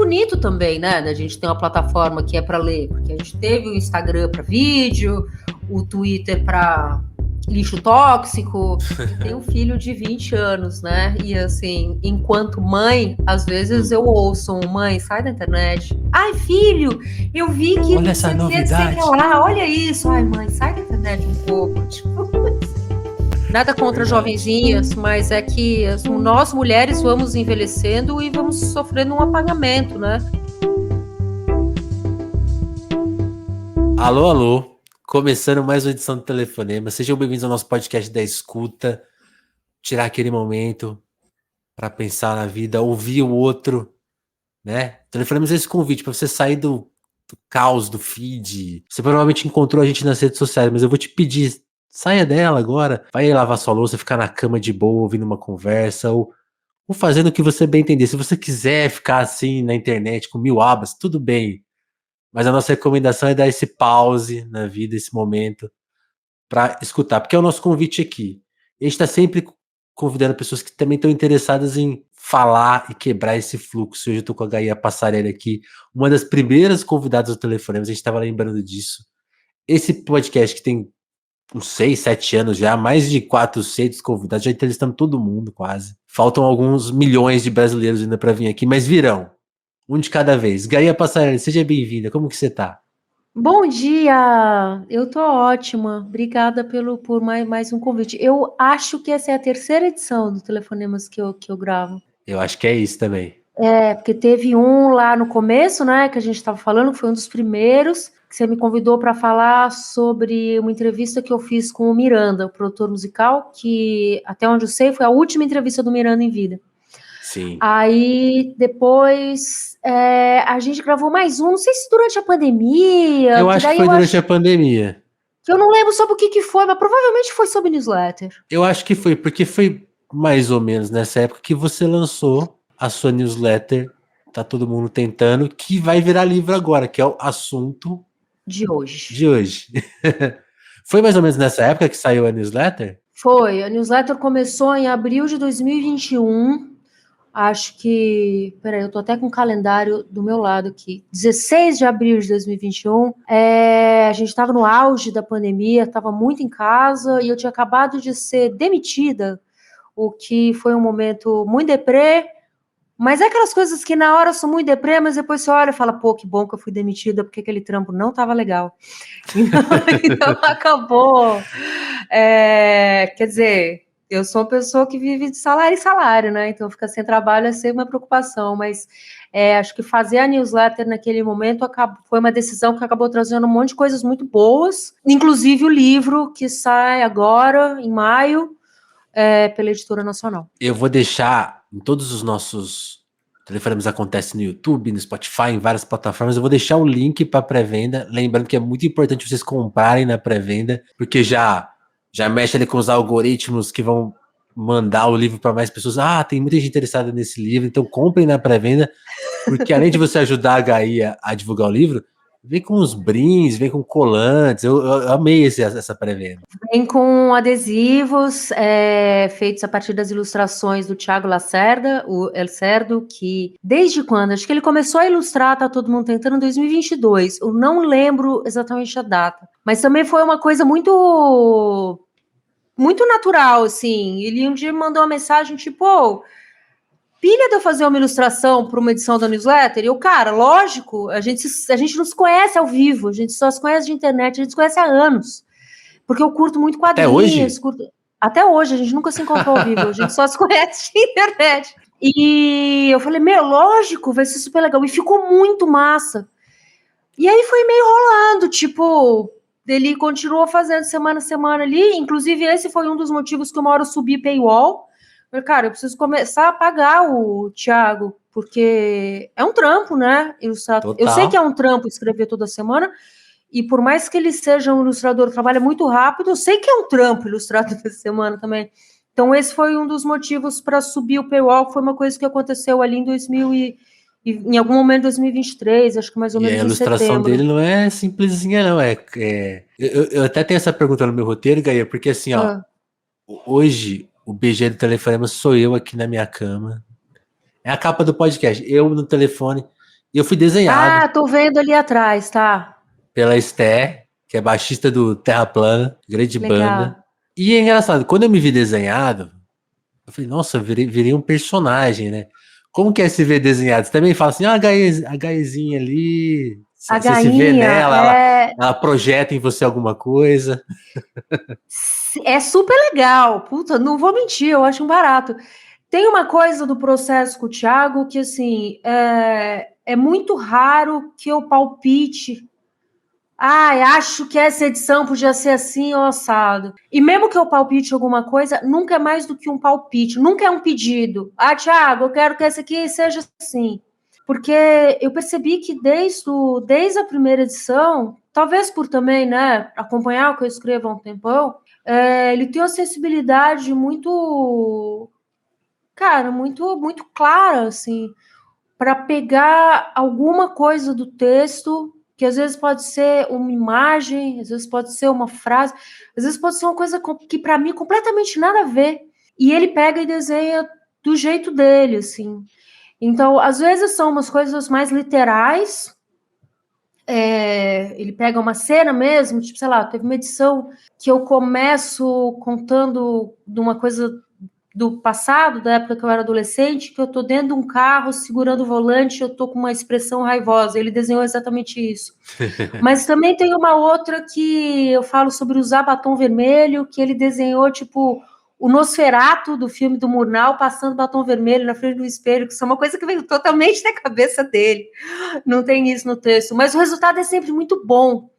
bonito também, né? A gente tem uma plataforma que é para ler, porque a gente teve o Instagram para vídeo, o Twitter para lixo tóxico, e tem um filho de 20 anos, né? E assim, enquanto mãe, às vezes eu ouço mãe, sai da internet. Ai, filho, eu vi que olha essa novidade. Sei lá, olha isso. Ai, mãe, sai da internet um pouco. Tipo, nada contra jovenzinhas, mas é que nós mulheres vamos envelhecendo e vamos sofrendo um apagamento, né? Alô, alô. Começando mais uma edição do Telefonema. Sejam bem-vindos ao nosso podcast da escuta. Tirar aquele momento para pensar na vida, ouvir o outro, né? Telefonemos esse convite para você sair do caos do feed. Você provavelmente encontrou a gente nas redes sociais, mas eu vou te pedir, saia dela agora. Vai lavar sua louça, ficar na cama de boa, ouvindo uma conversa ou fazendo o que você bem entender. Se você quiser ficar assim na internet com 1000 abas, tudo bem. Mas a nossa recomendação é dar esse pause na vida, esse momento, para escutar, porque é o nosso convite aqui. A gente está sempre convidando pessoas que também estão interessadas em falar e quebrar esse fluxo. Hoje eu estou com a Gaia Passarelli aqui, uma das primeiras convidadas do Telefonema, a gente estava lembrando disso. Esse podcast que tem uns 6, 7 anos já, mais de 400 convidados, já entrevistamos todo mundo quase. Faltam alguns milhões de brasileiros ainda para vir aqui, mas virão. Um de cada vez. Gaia Passarelli, seja bem-vinda. Como que você tá? Bom dia! Eu tô ótima. Obrigada por mais um convite. Eu acho que essa é a terceira edição do Telefonemas que eu gravo. Eu acho que é isso também. É, porque teve um lá no começo, né, que a gente estava falando, que foi um dos primeiros, que você me convidou para falar sobre uma entrevista que eu fiz com o Miranda, o produtor musical, que, até onde eu sei, foi a última entrevista do Miranda em vida. Sim. Aí, depois, a gente gravou mais um, não sei se durante a pandemia. Eu acho que foi durante a pandemia. Que eu não lembro sobre o que foi, mas provavelmente foi sobre newsletter. Eu acho que foi, porque foi mais ou menos nessa época que você lançou a sua newsletter, Tá Todo Mundo Tentando, que vai virar livro agora, que é o assunto de hoje. Foi mais ou menos nessa época que saiu a newsletter? Foi, a newsletter começou em abril de 2021, acho que, peraí, eu tô até com o calendário do meu lado aqui, 16 de abril de 2021, a gente estava no auge da pandemia, estava muito em casa, e eu tinha acabado de ser demitida, o que foi um momento muito deprê, mas é aquelas coisas que na hora são muito deprê, mas depois você olha e fala, pô, que bom que eu fui demitida, porque aquele trampo não estava legal. Então acabou. Quer dizer, eu sou uma pessoa que vive de salário em salário, né? Então ficar sem trabalho é sempre uma preocupação, mas acho que fazer a newsletter naquele momento foi uma decisão que acabou trazendo um monte de coisas muito boas, inclusive o livro que sai agora, em maio, pela Editora Nacional. Eu vou deixar em todos os nossos telefonemas, acontece no YouTube, no Spotify, em várias plataformas, eu vou deixar o link para pré-venda, lembrando que é muito importante vocês comprarem na pré-venda, porque já mexe ali com os algoritmos que vão mandar o livro para mais pessoas. Tem muita gente interessada nesse livro, então comprem na pré-venda, porque além de você ajudar a Gaia a divulgar o livro, vem com os brindes, vem com colantes. Eu amei essa pré-venda. Vem com adesivos feitos a partir das ilustrações do Thiago Lacerda, o El Cerdo, que desde quando? Acho que ele começou a ilustrar, Tá Todo Mundo Tentando, em 2022. Eu não lembro exatamente a data. Mas também foi uma coisa muito natural, assim. Ele um dia me mandou uma mensagem tipo... pilha de eu fazer uma ilustração para uma edição da newsletter? E eu, cara, lógico, a gente não se conhece ao vivo, a gente só se conhece de internet, a gente se conhece há anos. Porque eu curto muito quadrinhos. Até hoje, a gente nunca se encontrou ao vivo, a gente só se conhece de internet. E eu falei, lógico, vai ser super legal. E ficou muito massa. E aí foi meio rolando, tipo, ele continuou fazendo semana a semana ali. Inclusive, esse foi um dos motivos que uma hora eu subi paywall. Falei, cara, eu preciso começar a pagar o Thiago, porque é um trampo, né? Ilustrar. Eu sei que é um trampo escrever toda semana, e por mais que ele seja um ilustrador que trabalha muito rápido, eu sei que é um trampo ilustrar toda semana também. Então, esse foi um dos motivos para subir o paywall, que foi uma coisa que aconteceu ali em algum momento de 2023, acho que mais ou menos em setembro. E a ilustração dele não é simplesinha, não. Eu até tenho essa pergunta no meu roteiro, Gaia, porque assim, hoje o BG do Telefonema sou eu aqui na minha cama. É a capa do podcast. Eu no telefone. E eu fui desenhado Tô vendo ali atrás, tá? pela Esté, que é baixista do Terra Plana, grande banda. Legal. E é engraçado, quando eu me vi desenhado, eu falei, nossa, eu virei um personagem, né? Como que é se ver desenhado? Você também fala assim, a Gaezinha ali, A você se vê gainha nela, é, ela projeta em você alguma coisa. é super legal. Puta, não vou mentir, eu acho um barato. Tem uma coisa do processo com o Thiago que, assim, é muito raro que eu palpite. Acho que essa edição podia ser assim ou assado. E mesmo que eu palpite alguma coisa, nunca é mais do que um palpite, nunca é um pedido. Thiago, eu quero que essa aqui seja assim. Porque eu percebi que desde a primeira edição, talvez por também, né, acompanhar o que eu escrevo há um tempão, ele tem uma sensibilidade muito, cara, muito clara, assim, para pegar alguma coisa do texto, que às vezes pode ser uma imagem, às vezes pode ser uma frase, às vezes pode ser uma coisa que para mim completamente nada a ver, e ele pega e desenha do jeito dele, assim. Então, às vezes são umas coisas mais literais. Ele pega uma cena mesmo, tipo, sei lá, teve uma edição que eu começo contando de uma coisa do passado, da época que eu era adolescente, que eu tô dentro de um carro segurando o volante, eu tô com uma expressão raivosa. Ele desenhou exatamente isso. Mas também tem uma outra que eu falo sobre usar batom vermelho, que ele desenhou, tipo, o Nosferatu do filme do Murnau passando batom vermelho na frente do espelho, que isso é uma coisa que veio totalmente da cabeça dele. Não tem isso no texto. Mas o resultado é sempre muito bom.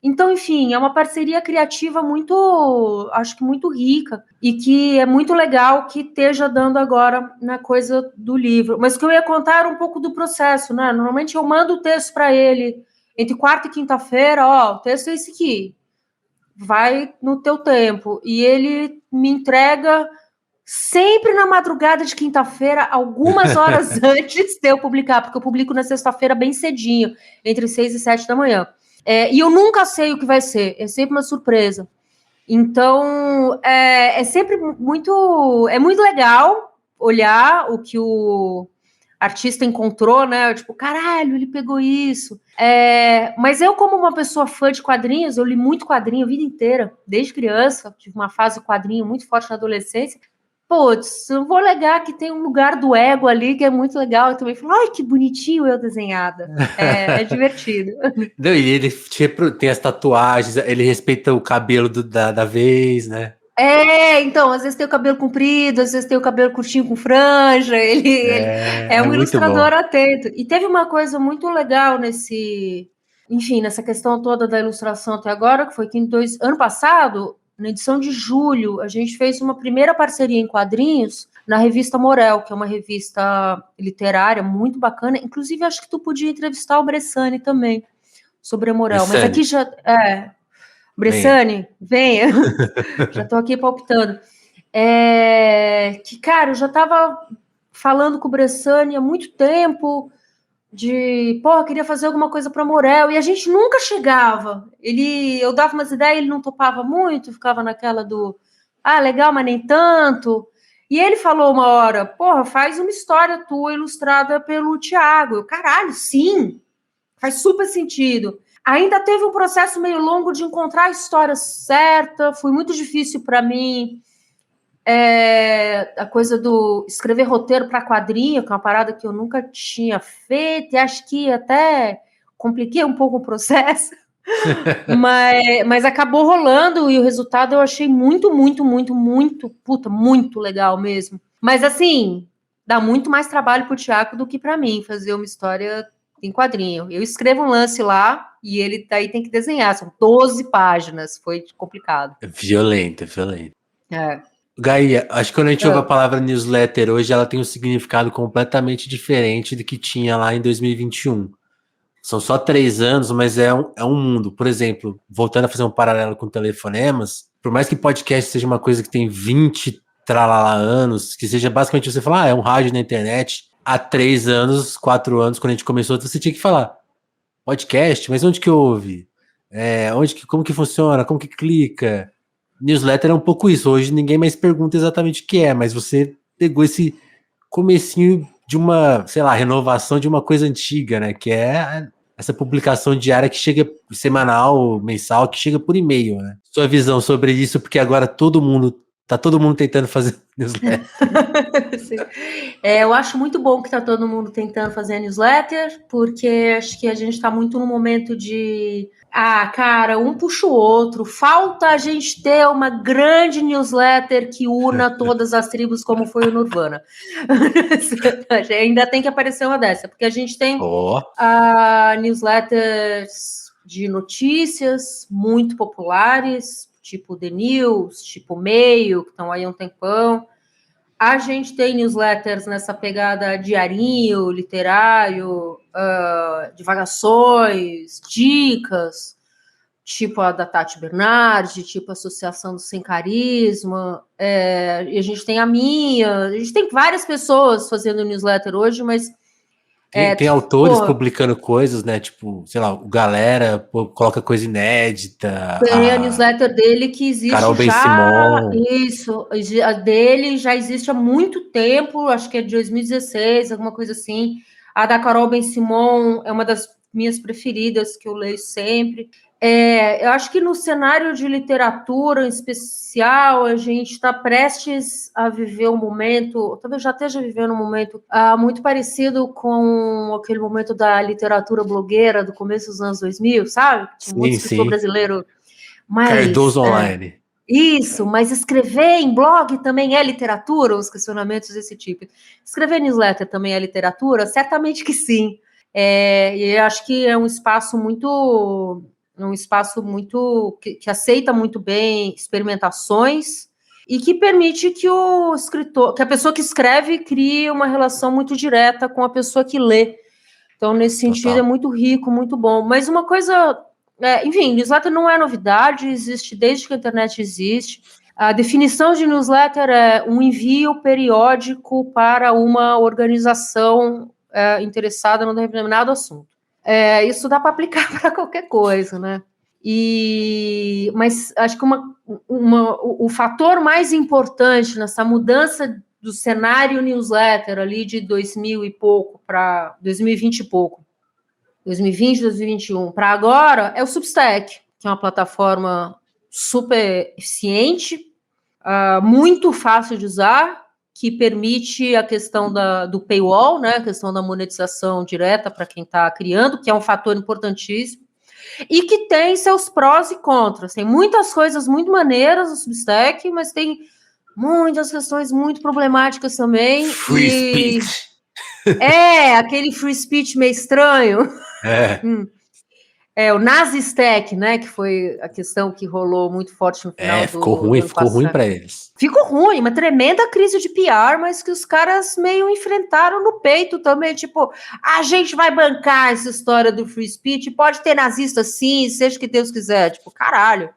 Então, enfim, é uma parceria criativa muito, acho que muito rica e que é muito legal que esteja dando agora na coisa do livro. Mas o que eu ia contar era um pouco do processo, né? Normalmente eu mando o texto para ele entre quarta e quinta-feira, o texto é esse aqui, vai no teu tempo. E ele me entrega sempre na madrugada de quinta-feira, algumas horas antes de eu publicar, porque eu publico na sexta-feira bem cedinho, entre 6 e 7 da manhã. E eu nunca sei o que vai ser, é sempre uma surpresa. Então, é sempre muito legal olhar o que o artista encontrou, né? Tipo, caralho, ele pegou isso. Mas eu, como uma pessoa fã de quadrinhos, eu li muito quadrinho a vida inteira, desde criança, tive uma fase de quadrinho muito forte na adolescência. Putz, eu vou alegar que tem um lugar do ego ali que é muito legal. Eu também falo, ai, que bonitinho eu desenhada. É divertido. Não, e ele tipo, tem as tatuagens, ele respeita o cabelo da vez, né? Então, às vezes tem o cabelo comprido, às vezes tem o cabelo curtinho com franja. Ele é É um muito ilustrador bom. atento. E teve uma coisa muito legal enfim, nessa questão toda da ilustração até agora, que foi que ano passado, na edição de julho, a gente fez uma primeira parceria em quadrinhos na revista Morel, que é uma revista literária muito bacana. Inclusive, acho que tu podia entrevistar o Bressani também sobre a Morel. Mas aqui Bressani, já. venha. Bressani, venha. Já estou aqui palpitando. Que, cara, eu já estava falando com o Bressani há muito tempo queria fazer alguma coisa para Morel, e a gente nunca chegava. Eu dava umas ideias, ele não topava muito, ficava naquela legal, mas nem tanto. E ele falou uma hora, faz uma história tua ilustrada pelo Thiago. Caralho, sim, faz super sentido. Ainda teve um processo meio longo de encontrar a história certa, foi muito difícil para mim. A coisa do escrever roteiro para quadrinho, que é uma parada que eu nunca tinha feito, e acho que até compliquei um pouco o processo, mas acabou rolando e o resultado eu achei muito legal mesmo. Mas assim, dá muito mais trabalho pro Thiago do que para mim fazer uma história em quadrinho. Eu escrevo um lance lá e ele daí tem que desenhar, são 12 páginas, foi complicado. Violenta, violenta. É. Gaia, acho que quando a gente ouve a palavra newsletter hoje, ela tem um significado completamente diferente do que tinha lá em 2021. São só 3 anos, mas é um mundo. Por exemplo, voltando a fazer um paralelo com telefonemas, por mais que podcast seja uma coisa que tem 20 tralala anos, que seja basicamente você falar, é um rádio na internet, há 3 anos, 4 anos, quando a gente começou, você tinha que falar, podcast, mas onde que ouve? Como que funciona? Como que clica? Newsletter é um pouco isso. Hoje ninguém mais pergunta exatamente o que é, mas você pegou esse comecinho de uma, sei lá, renovação de uma coisa antiga, né? Que é essa publicação diária que chega, semanal, mensal, que chega por e-mail, né? Sua visão sobre isso, porque agora tá todo mundo tentando fazer newsletter. Eu acho muito bom que tá todo mundo tentando fazer a newsletter, porque acho que a gente tá muito no momento de cara, um puxa o outro. Falta a gente ter uma grande newsletter que una todas as tribos, como foi o Nirvana. Ainda tem que aparecer uma dessa, porque a gente tem newsletters de notícias muito populares, tipo The News, tipo Meio, que estão aí há um tempão. A gente tem newsletters nessa pegada diarinho, literário, divagações, dicas, tipo a da Tati Bernardi, tipo a Associação do Sem Carisma, e a gente tem a minha, a gente tem várias pessoas fazendo newsletter hoje, mas... Tem autores publicando coisas, né? Tipo, sei lá, o Galera coloca coisa inédita. Tem a newsletter dele que existe Carol Ben-Simon. Isso, a dele já existe há muito tempo, acho que é de 2016, alguma coisa assim. A da Carol Ben-Simon é uma das minhas preferidas, que eu leio sempre. Eu acho que no cenário de literatura em especial, a gente está prestes a viver um momento, talvez já esteja vivendo um momento muito parecido com aquele momento da literatura blogueira do começo dos anos 2000, sabe? Tinha muito escritor brasileiro. Cardoso Online. Isso, mas escrever em blog também é literatura? Os questionamentos desse tipo. Escrever newsletter também é literatura? Certamente que sim. E eu acho que é um espaço muito que aceita muito bem experimentações e que permite que o escritor, que a pessoa que escreve crie uma relação muito direta com a pessoa que lê. Então, nesse sentido, é muito rico, muito bom. Mas uma coisa... enfim, newsletter não é novidade, existe desde que a internet existe. A definição de newsletter é um envio periódico para uma organização interessada num determinado assunto. Isso dá para aplicar para qualquer coisa, né? Mas acho que o fator mais importante nessa mudança do cenário newsletter ali de 2000 e pouco para 2020 e pouco, 2020, 2021, para agora, é o Substack, que é uma plataforma super eficiente, muito fácil de usar, que permite a questão do paywall, né, a questão da monetização direta para quem está criando, que é um fator importantíssimo, e que tem seus prós e contras. Tem muitas coisas muito maneiras no Substack, mas tem muitas questões muito problemáticas também. Free speech. Aquele free speech meio estranho. O Nazistack, né, que foi a questão que rolou muito forte no final ficou ruim para eles. Ficou ruim, uma tremenda crise de PR, mas que os caras meio enfrentaram no peito também, tipo, a gente vai bancar essa história do free speech, pode ter nazista sim, seja o que Deus quiser, tipo, caralho.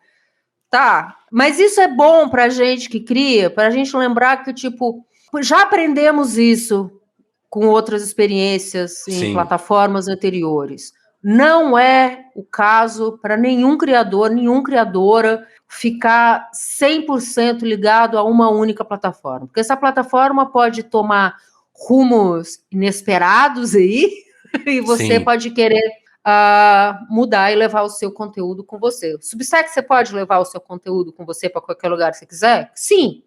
Tá, mas isso é bom pra gente que cria, pra gente lembrar que, tipo, já aprendemos isso com outras experiências em plataformas anteriores. Não é o caso para nenhum criador, nenhuma criadora ficar 100% ligado a uma única plataforma. Porque essa plataforma pode tomar rumos inesperados aí e você pode querer mudar e levar o seu conteúdo com você. Substack, você pode levar o seu conteúdo com você para qualquer lugar que você quiser? Sim.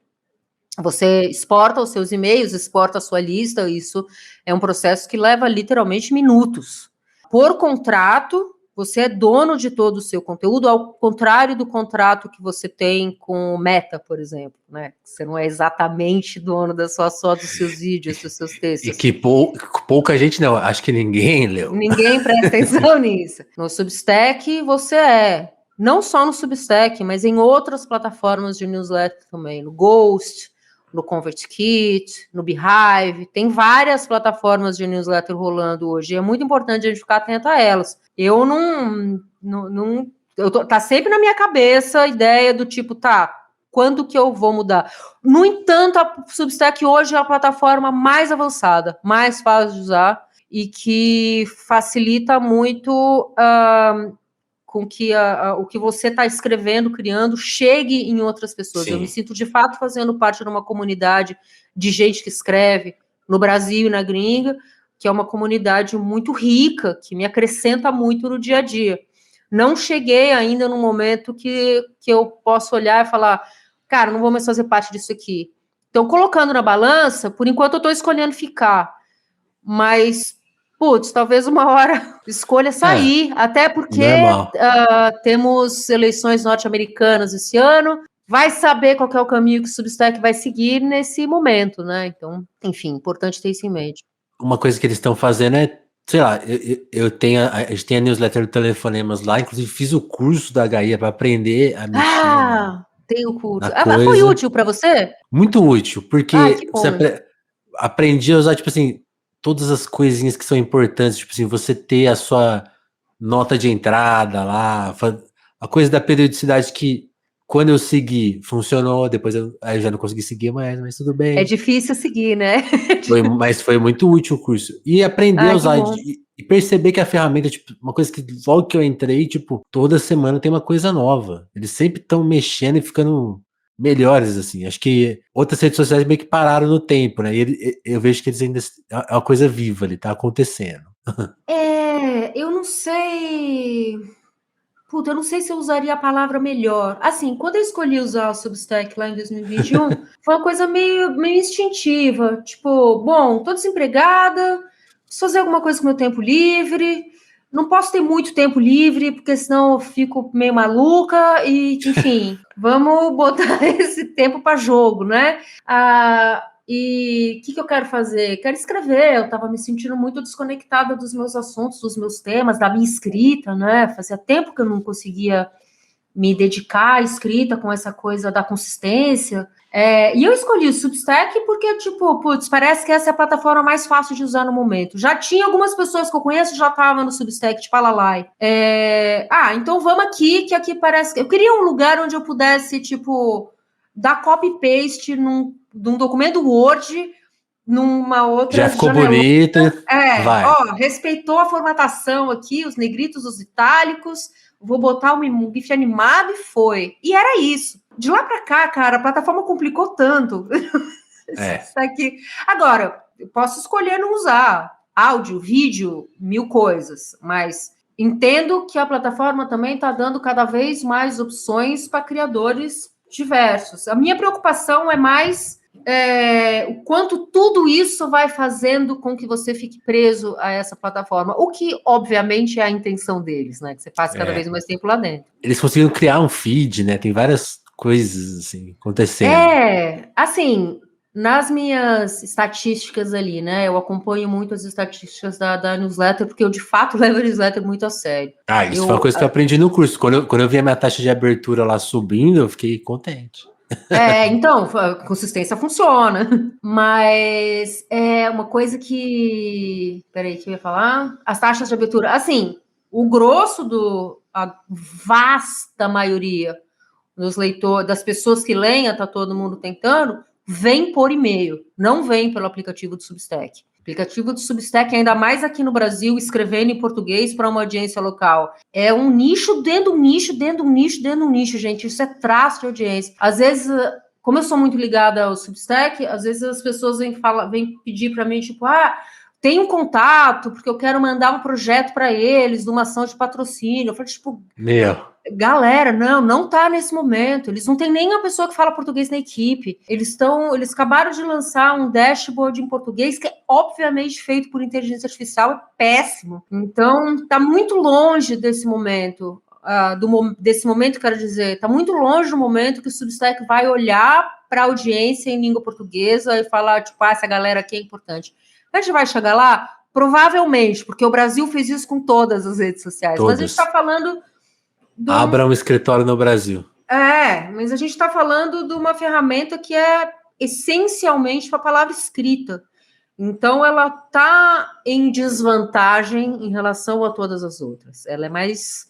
Você exporta os seus e-mails, exporta a sua lista, isso é um processo que leva literalmente minutos. Por contrato, você é dono de todo o seu conteúdo, ao contrário do contrato que você tem com o Meta, por exemplo, né? Você não é exatamente dono só dos seus vídeos, dos seus textos. E que pouca gente não, acho que ninguém leu. Ninguém presta atenção nisso. No Substack, você não só no Substack, mas em outras plataformas de newsletter também, no Ghost, no ConvertKit, no Beehive, tem várias plataformas de newsletter rolando hoje, e é muito importante a gente ficar atento a elas. Eu tá sempre na minha cabeça a ideia do tipo, quando que eu vou mudar? No entanto, a Substack hoje é a plataforma mais avançada, mais fácil de usar, e que facilita muito com que o que você está escrevendo, criando, chegue em outras pessoas. Sim. Eu me sinto, de fato, fazendo parte de uma comunidade de gente que escreve, no Brasil e na gringa, que é uma comunidade muito rica, que me acrescenta muito no dia a dia. Não cheguei ainda no momento que eu posso olhar e falar, cara, não vou mais fazer parte disso aqui. Então, colocando na balança, por enquanto eu estou escolhendo ficar. Mas, putz, talvez uma hora escolha sair. Até porque temos eleições norte-americanas esse ano. Vai saber qual que é o caminho que o Substack vai seguir nesse momento, né? Então, enfim, importante ter isso em mente. Uma coisa que eles estão fazendo é, sei lá, a gente tem a newsletter do Telefonemas lá, inclusive fiz o curso da HIA para aprender a mexer tem o curso. coisa. Foi útil para você? Muito útil, porque que bom, você aprendi a usar, tipo assim, todas as coisinhas que são importantes, tipo assim, você ter a sua nota de entrada lá, a coisa da periodicidade que quando eu segui, funcionou, depois eu já não consegui seguir mais, mas tudo bem. É difícil seguir, né? Mas foi muito útil o curso. E aprender a usar e perceber que a ferramenta, tipo, uma coisa que logo que eu entrei, tipo, toda semana tem uma coisa nova. Eles sempre estão mexendo e ficando melhores, assim. Acho que outras redes sociais meio que pararam no tempo, né? E eu vejo que eles ainda é uma coisa viva ali, tá acontecendo. Eu não sei. Puta, eu não sei se eu usaria a palavra melhor. Assim, quando eu escolhi usar o Substack lá em 2021, foi uma coisa meio instintiva. Tipo, bom, tô desempregada, preciso fazer alguma coisa com meu tempo livre. Não posso ter muito tempo livre, porque senão eu fico meio maluca. E, enfim, vamos botar esse tempo para jogo, né? E o que eu quero fazer? Quero escrever. Eu estava me sentindo muito desconectada dos meus assuntos, dos meus temas, da minha escrita, né? Fazia tempo que eu não conseguia me dedicar à escrita com essa coisa da consistência. E eu escolhi o Substack porque, tipo, putz, parece que essa é a plataforma mais fácil de usar no momento. Já tinha algumas pessoas que eu conheço já estavam no Substack, tipo a Lalai. Então vamos aqui, que aqui parece que... Eu queria um lugar onde eu pudesse, tipo, dar copy-paste de um documento Word numa outra já ficou janela. bonito, vai. Respeitou a formatação aqui, os negritos, os itálicos, vou botar um GIF animado e foi. E era isso. De lá para cá, cara, a plataforma complicou tanto. Agora, eu posso escolher não usar áudio, vídeo, 1000 coisas, mas entendo que a plataforma também está dando cada vez mais opções para criadores diversos. A minha preocupação é mais o quanto tudo isso vai fazendo com que você fique preso a essa plataforma, o que, obviamente, é a intenção deles, né? Que você passe cada vez mais tempo lá dentro. Eles conseguiram criar um feed, né? Tem várias coisas, assim, acontecendo. Assim, nas minhas estatísticas ali, né? Eu acompanho muito as estatísticas da newsletter, porque eu, de fato, levo a newsletter muito a sério. Isso foi uma coisa que eu aprendi no curso. Quando eu vi a minha taxa de abertura lá subindo, eu fiquei contente. Então, a consistência funciona, mas é uma coisa que... Peraí, que eu ia falar? As taxas de abertura. Assim, o grosso a vasta maioria dos leitores, das pessoas que leem, tá todo mundo tentando, vem por e-mail, não vem pelo aplicativo do Substack. O aplicativo do Substack, ainda mais aqui no Brasil, escrevendo em português para uma audiência local. É um nicho dentro de um nicho, dentro de um nicho, dentro de um nicho, gente. Isso é traço de audiência. Às vezes, como eu sou muito ligada ao Substack, às vezes as pessoas vêm pedir para mim, tipo, tem um contato, porque eu quero mandar um projeto para eles, de uma ação de patrocínio. Eu falei, tipo... Galera, não tá nesse momento. Eles não têm nem a pessoa que fala português na equipe. Eles acabaram de lançar um dashboard em português que é obviamente feito por inteligência artificial, é péssimo. Então, tá muito longe desse momento. Desse momento, quero dizer, tá muito longe do momento que o Substack vai olhar para a audiência em língua portuguesa e falar, tipo, essa galera aqui é importante. A gente vai chegar lá? Provavelmente, porque o Brasil fez isso com todas as redes sociais. Mas a gente está falando... Abra um escritório no Brasil. Mas a gente está falando de uma ferramenta que é essencialmente para a palavra escrita. Então, ela está em desvantagem em relação a todas as outras. Ela é mais...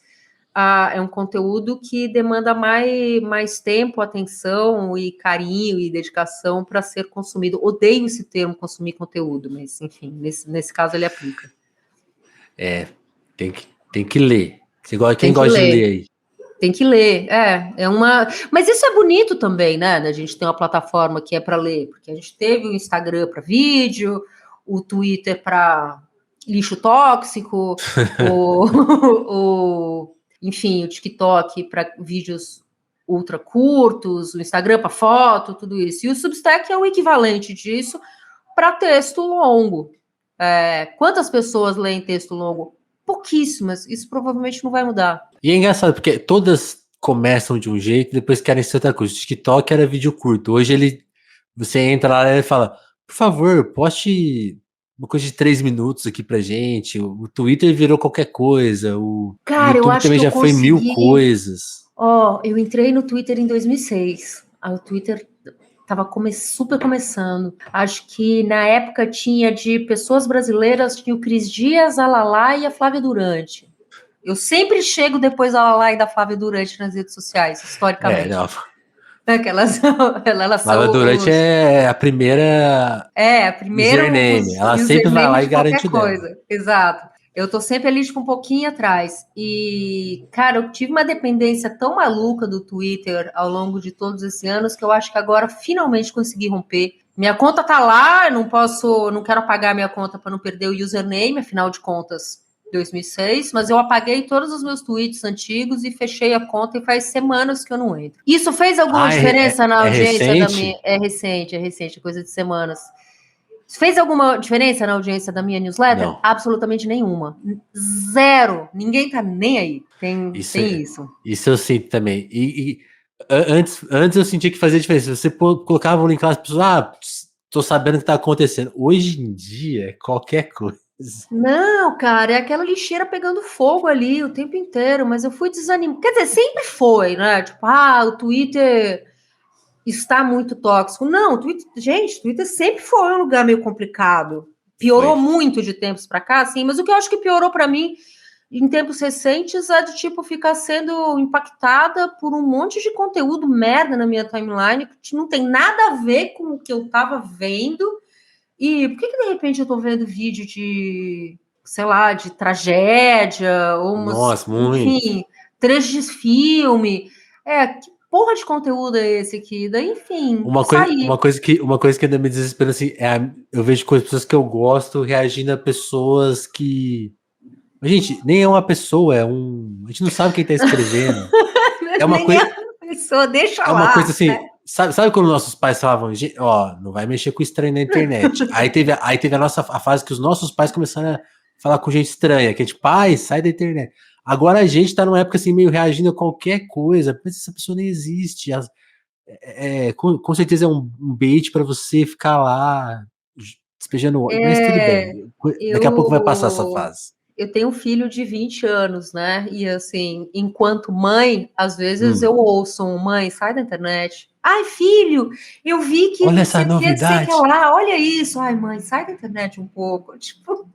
é um conteúdo que demanda mais tempo, atenção e carinho e dedicação para ser consumido. Odeio esse termo, consumir conteúdo, mas, enfim, nesse caso ele aplica. Tem que ler. Quem gosta de ler aí? Tem que ler, Mas isso é bonito também, né? A gente tem uma plataforma que é para ler, porque a gente teve o Instagram para vídeo, o Twitter para lixo tóxico, enfim, o TikTok para vídeos ultra curtos, o Instagram para foto, tudo isso. E o Substack é o equivalente disso para texto longo. Quantas pessoas leem texto longo? Pouquíssimas. Isso provavelmente não vai mudar. E é engraçado, porque todas começam de um jeito e depois querem ser outra coisa. O TikTok era vídeo curto. Hoje você entra lá e fala, por favor, poste uma coisa de 3 minutos aqui pra gente. O Twitter virou qualquer coisa. O Cara, eu YouTube acho também que eu já foi 1000 consegui. coisas. Eu entrei no Twitter em 2006. O Twitter estava super começando. Acho que na época tinha de pessoas brasileiras, tinha o Cris Dias, a Lala e a Flávia Durante. Eu sempre chego depois da Lala e da Flávia Durante nas redes sociais, historicamente. Não. Elas Flávia são Durante é a primeira username. Ela sempre vai lá e garante coisa. dela. Exato. Eu tô sempre ali, tipo, um pouquinho atrás. E, cara, eu tive uma dependência tão maluca do Twitter ao longo de todos esses anos que eu acho que agora finalmente consegui romper. Minha conta tá lá, não quero apagar minha conta para não perder o username, afinal de contas, 2006, mas eu apaguei todos os meus tweets antigos e fechei a conta e faz semanas que eu não entro. Isso fez alguma diferença na audiência da minha... É recente, coisa de semanas. Fez alguma diferença na audiência da minha newsletter? Não. Absolutamente nenhuma. Zero. Ninguém tá nem aí. Tem isso. Isso eu sinto também. E antes eu sentia que fazia diferença. Você colocava o link lá, as pessoas, tô sabendo o que tá acontecendo. Hoje em dia, é qualquer coisa. Não, cara, é aquela lixeira pegando fogo ali o tempo inteiro, mas eu fui desanimando. Quer dizer, sempre foi, né? Tipo, o Twitter está muito tóxico. Não, o Twitter sempre foi um lugar meio complicado. Piorou muito de tempos para cá, sim, mas o que eu acho que piorou para mim em tempos recentes é de, tipo, ficar sendo impactada por um monte de conteúdo merda na minha timeline que não tem nada a ver com o que eu tava vendo. E por que de repente eu tô vendo vídeo de, sei lá, de tragédia, ou Nossa, muito. enfim, trechos de filme. Que porra de conteúdo é esse aqui? Daí, enfim, Uma coisa que ainda me desespera assim, eu vejo pessoas que eu gosto reagindo a pessoas que. Gente, nem é uma pessoa, a gente não sabe quem tá escrevendo. É uma coisa. Pessoa, deixa é lá. Uma coisa assim. Né? Sabe quando nossos pais falavam, não vai mexer com estranho na internet. aí teve a fase que os nossos pais começaram a falar com gente estranha, que é tipo, pai, sai da internet. Agora a gente tá numa época assim, meio reagindo a qualquer coisa, mas essa pessoa nem existe. Com certeza é um bait para você ficar lá despejando óleo, mas tudo bem. Daqui a pouco vai passar essa fase. Eu tenho um filho de 20 anos, né? E assim, enquanto mãe, às vezes eu ouço mãe, sai da internet. Ai, filho, eu vi que olha essa novidade. Que lá, olha isso. Ai, mãe, sai da internet um pouco. Tipo,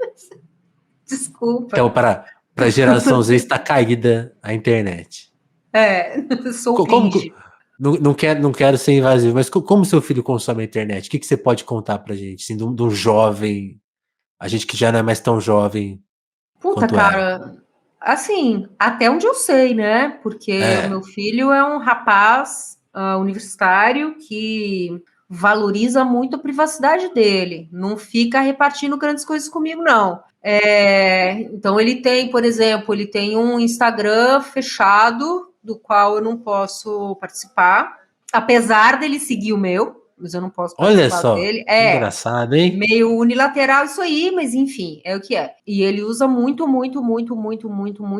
desculpa. Então, para a geração Z está caída a internet. Sou cringe. Não quero ser invasivo, mas como seu filho consome a internet? O que você pode contar pra gente, assim, de um jovem, a gente que já não é mais tão jovem. Puta, cara, assim, até onde eu sei, né? Porque o meu filho é um rapaz universitário que valoriza muito a privacidade dele, não fica repartindo grandes coisas comigo, não. Então ele tem, por exemplo, um Instagram fechado, do qual eu não posso participar, apesar dele seguir o meu, mas eu não posso participar dele. Engraçado, hein? Meio unilateral isso aí, mas enfim, é o que é. E ele usa muito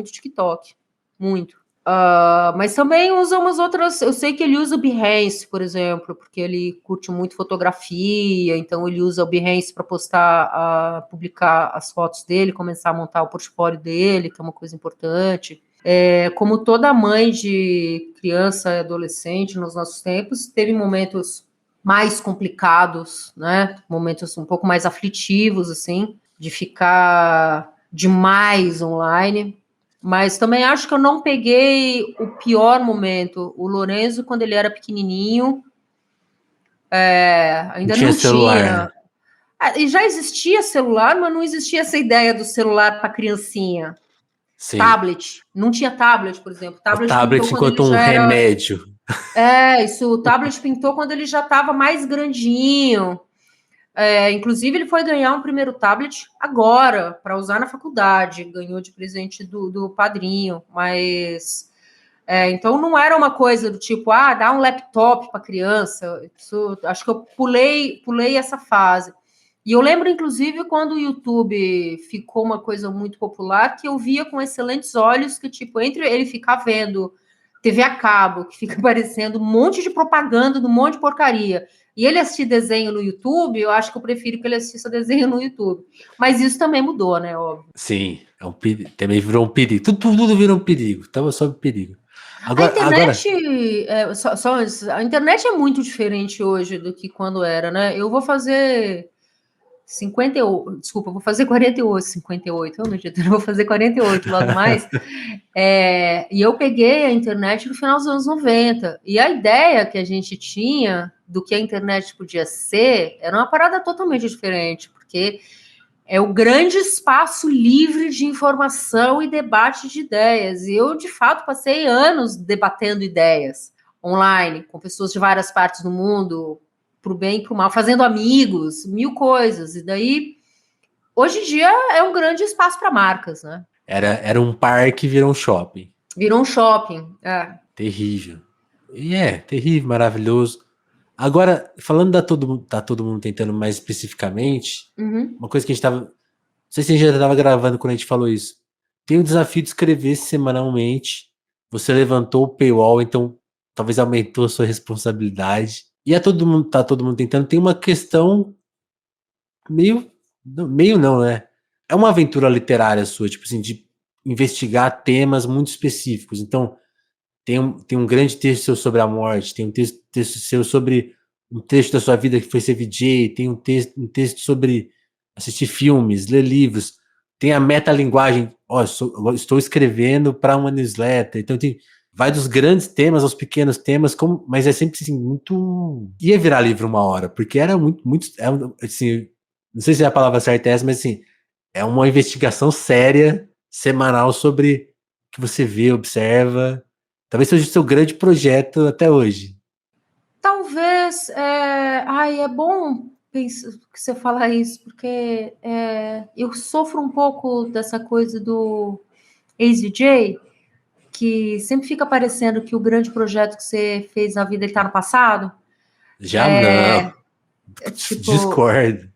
TikTok. Muito. Mas também usa umas outras. Eu sei que ele usa o Behance, por exemplo, porque ele curte muito fotografia, então ele usa o Behance para publicar as fotos dele, começar a montar o portfólio dele, que é uma coisa importante. Como toda mãe de criança e adolescente nos nossos tempos, teve momentos mais complicados, né? Momentos um pouco mais aflitivos, assim, de ficar demais online. Mas também acho que eu não peguei o pior momento. O Lorenzo, quando ele era pequenininho, ainda não celular, tinha. E já existia celular, mas não existia essa ideia do celular para criancinha. Sim. Tablet. Não tinha tablet, por exemplo. O tablet enquanto um remédio. O tablet pintou quando ele já estava mais grandinho. Inclusive, ele foi ganhar um primeiro tablet agora, para usar na faculdade. Ganhou de presente do padrinho, mas... então, não era uma coisa do tipo, dá um laptop para criança. Acho que eu pulei essa fase. E eu lembro, inclusive, quando o YouTube ficou uma coisa muito popular, que eu via com excelentes olhos que, tipo, entre ele ficar vendo TV a cabo, que fica aparecendo um monte de propaganda, um monte de porcaria, e ele assistir desenho no YouTube, eu acho que eu prefiro que ele assista desenho no YouTube. Mas isso também mudou, né, óbvio. Sim, também virou um perigo. Tudo virou um perigo, estava sob perigo. Agora, a internet, a internet é muito diferente hoje do que quando era, né? Eu vou fazer 58, desculpa, vou fazer 48, 58, eu vou fazer 48 logo mais. E eu peguei a internet no final dos anos 90. E a ideia que a gente tinha do que a internet podia ser era uma parada totalmente diferente, porque é o grande espaço livre de informação e debate de ideias. E eu, de fato, passei anos debatendo ideias online, com pessoas de várias partes do mundo, para o bem e para o mal, fazendo amigos, mil coisas. E daí, hoje em dia, é um grande espaço para marcas, né? Era um parque, virou um shopping. Virou um shopping. Terrível. Terrível, maravilhoso. Agora, falando tá todo mundo tentando mais especificamente, uma coisa que a gente tava... Não sei se a gente já estava gravando quando a gente falou isso. Tem o desafio de escrever semanalmente. Você levantou o paywall, então talvez aumentou a sua responsabilidade. E tá todo mundo tentando. Tem uma questão meio não, né? É uma aventura literária sua, tipo assim, de investigar temas muito específicos. Então, tem um grande texto seu sobre a morte, tem um texto seu sobre um texto da sua vida que foi ser VJ, tem um texto sobre assistir filmes, ler livros, tem a metalinguagem, estou escrevendo para uma newsletter, então vai dos grandes temas aos pequenos temas, mas é sempre assim, muito... Ia virar livro uma hora, porque era muito, assim, não sei se é a palavra certa é essa, mas assim, é uma investigação séria, semanal, sobre o que você vê, observa. Talvez seja o seu grande projeto até hoje. Talvez. É bom que você falar isso, porque eu sofro um pouco dessa coisa do ex-DJ, que sempre fica parecendo que o grande projeto que você fez na vida está no passado. Já não. Tipo, discordo.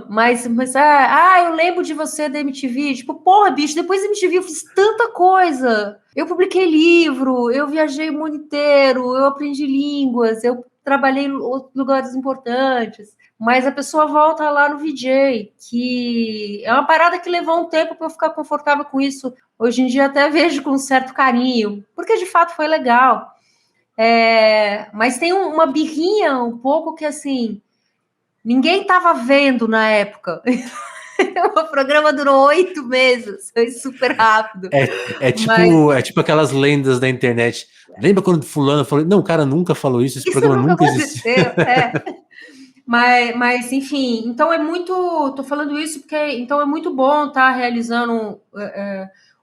Mas eu lembro de você da MTV. Tipo, porra, bicho, depois da MTV eu fiz tanta coisa. Eu publiquei livro, eu viajei o mundo inteiro, eu aprendi línguas, eu trabalhei em outros lugares importantes. Mas a pessoa volta lá no VJ, que é uma parada que levou um tempo para eu ficar confortável com isso. Hoje em dia até vejo com um certo carinho, porque de fato foi legal. Mas tem uma birrinha um pouco que, assim, ninguém estava vendo na época. O programa durou 8 meses, foi super rápido. É tipo aquelas lendas da internet. Lembra quando fulano falou? Não, o cara nunca falou isso, esse programa nunca existiu. Mas, enfim, então é muito... Tô falando isso porque então é muito bom estar realizando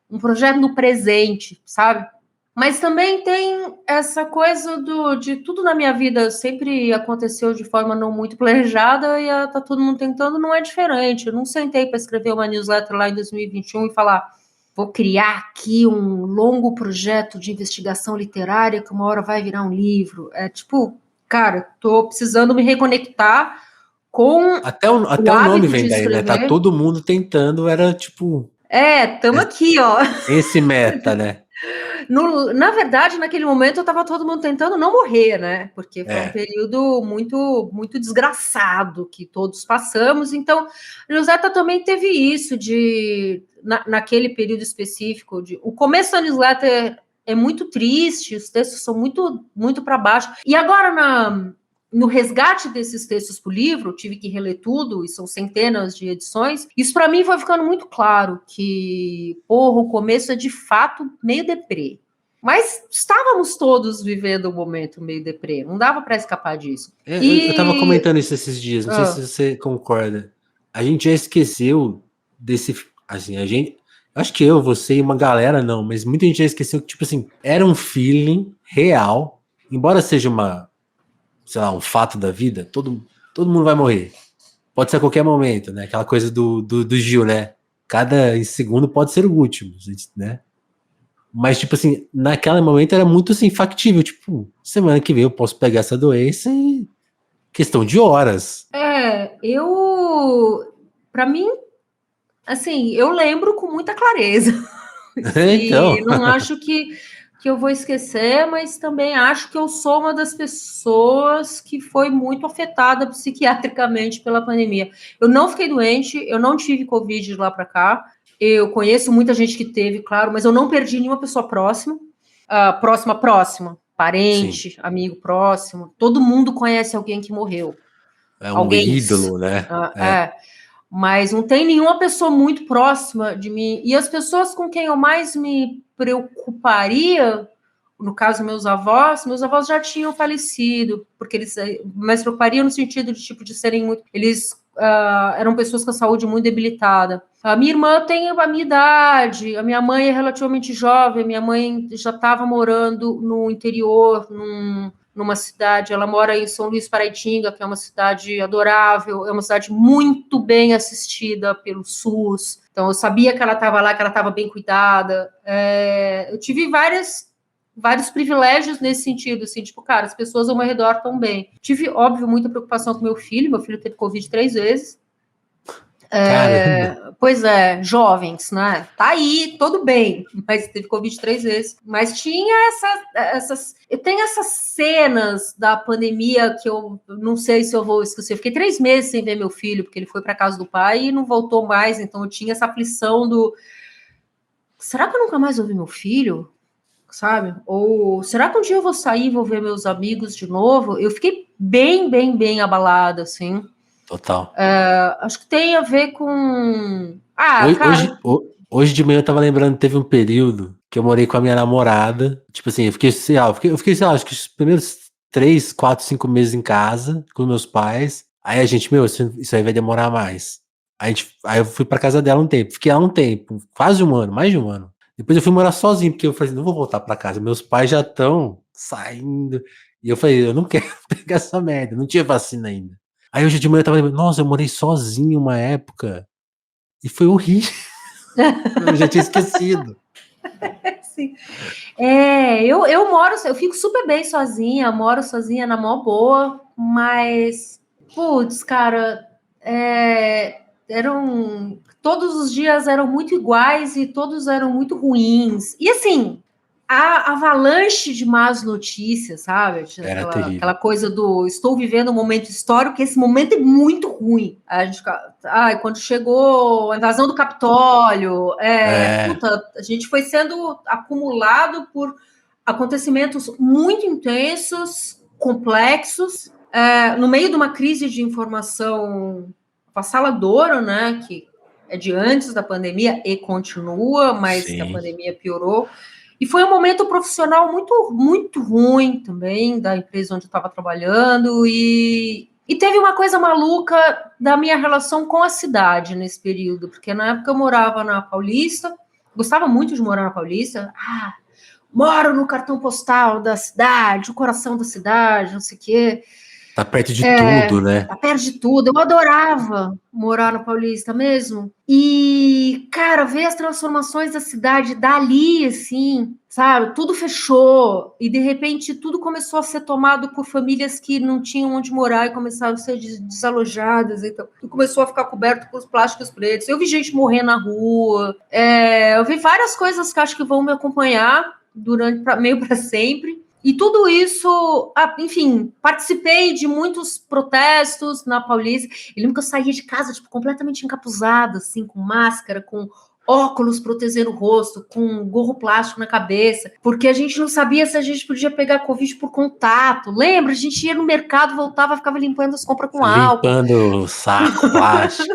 um projeto no presente, sabe? Mas também tem essa coisa de tudo na minha vida sempre aconteceu de forma não muito planejada e tá todo mundo tentando, não é diferente. Eu não sentei para escrever uma newsletter lá em 2021 e falar, vou criar aqui um longo projeto de investigação literária que uma hora vai virar um livro. Tipo, cara, tô precisando me reconectar com até o nome vem daí, né? Tá todo mundo tentando, era tipo... Estamos aqui, ó. Esse meta, né? Na verdade, naquele momento, estava todo mundo tentando não morrer, né? Porque foi um período muito, muito desgraçado que todos passamos. Então, a newsletter também teve isso naquele período específico. O começo da newsletter é muito triste, os textos são muito, muito para baixo. E agora, no resgate desses textos para o livro, tive que reler tudo, e são centenas de edições. Isso para mim foi ficando muito claro que, o começo é de fato meio deprê. Mas estávamos todos vivendo um momento meio deprê, não dava para escapar disso. Eu estava comentando isso esses dias, não sei se você concorda. A gente já esqueceu desse, assim, acho que você e uma galera não, mas muita gente já esqueceu que, tipo assim, era um feeling real, embora seja sei lá, um fato da vida, todo mundo vai morrer. pode ser a qualquer momento, né? Aquela coisa do Gil, né? Cada segundo pode ser o último, né? Mas, tipo assim, naquele momento era muito, assim, factível. Tipo, semana que vem eu posso pegar essa doença em questão de horas. Pra mim, assim, eu lembro com muita clareza. Então, E não acho que eu vou esquecer, mas também acho que eu sou uma das pessoas que foi muito afetada psiquiatricamente pela pandemia. Eu não fiquei doente, eu não tive Covid de lá para cá. Eu conheço muita gente que teve, claro, mas eu não perdi nenhuma pessoa próxima. Próxima. sim, Parente, amigo próximo. Todo mundo conhece alguém que morreu. é um Alguém. ídolo, né? É. Mas não tem nenhuma pessoa muito próxima de mim. E as pessoas com quem eu mais me preocuparia, no caso meus avós já tinham falecido, porque eles mais preocupariam no sentido de tipo de serem muito, eles eram pessoas com a saúde muito debilitada. A minha irmã tem a minha idade, a minha mãe é relativamente jovem, minha mãe já estava morando no interior, numa cidade, ela mora em São Luís Paraitinga, que é uma cidade adorável, é uma cidade muito bem assistida pelo SUS, então eu sabia que ela estava lá, que ela estava bem cuidada. Eu tive vários privilégios nesse sentido, assim, tipo, cara, as pessoas ao meu redor estão bem. Tive, óbvio, muita preocupação com meu filho teve Covid 3 vezes. Caramba! Pois é, jovens, né? Tá aí, tudo bem, mas teve Covid 3 vezes. Mas tinha essas. Eu tenho essas cenas da pandemia que eu não sei se eu vou esquecer. Eu fiquei 3 meses sem ver meu filho, porque ele foi para casa do pai e não voltou mais. Então eu tinha essa aflição do. Será que eu nunca mais ouvi meu filho? Sabe? Ou será que um dia eu vou sair e vou ver meus amigos de novo? Eu fiquei bem abalada, assim. Total. Acho que tem a ver com. Hoje, Cara. hoje de manhã eu tava lembrando, teve um período que eu morei com a minha namorada. Tipo assim, sei lá, acho que os primeiros 3, 4, 5 meses em casa com meus pais. Aí a gente, isso aí vai demorar mais. Aí eu fui pra casa dela um tempo. Fiquei lá um tempo, quase um ano, mais de um ano. Depois eu fui morar sozinho, porque eu falei, não vou voltar pra casa. Meus pais já estão saindo. E eu falei, eu não quero pegar essa merda. Não tinha vacina ainda. Aí hoje de manhã eu tava lembrando, nossa, eu morei sozinho uma época. E foi horrível. Eu já tinha esquecido. Sim. Eu fico super bem sozinha, moro sozinha na mó boa, mas, putz, cara, todos os dias eram muito iguais e todos eram muito ruins. E assim, a avalanche de más notícias, sabe? Era Aquela terrível. coisa do estou vivendo um momento histórico, esse momento é muito ruim. Quando chegou a invasão do Capitólio, a gente foi sendo acumulado por acontecimentos muito intensos, complexos, no meio de uma crise de informação avassaladora, né? Que é de antes da pandemia e continua, mas que a Sim. pandemia piorou. E foi um momento profissional muito ruim também, da empresa onde eu estava trabalhando. E teve uma coisa maluca da minha relação com a cidade nesse período, porque na época eu morava na Paulista, gostava muito de morar na Paulista. Moro no cartão postal da cidade, o coração da cidade, não sei o quê. Tá perto de tudo, né? Tá perto de tudo. Eu adorava morar no Paulista mesmo. E, cara, ver as transformações da cidade dali, assim, sabe? Tudo fechou. E, de repente, tudo começou a ser tomado por famílias que não tinham onde morar e começaram a ser desalojadas. Então, tudo começou a ficar coberto por plásticos pretos. Eu vi gente morrer na rua. Eu vi várias coisas que acho que vão me acompanhar meio para sempre. E tudo isso, enfim, participei de muitos protestos na Paulista. Eu lembro que eu saía de casa, tipo, completamente encapuzada, assim, com máscara, com óculos protegendo o rosto, com gorro plástico na cabeça, porque a gente não sabia se a gente podia pegar Covid por contato. Lembra? A gente ia no mercado, voltava, ficava limpando as compras com álcool. Limpando o saco, plástico.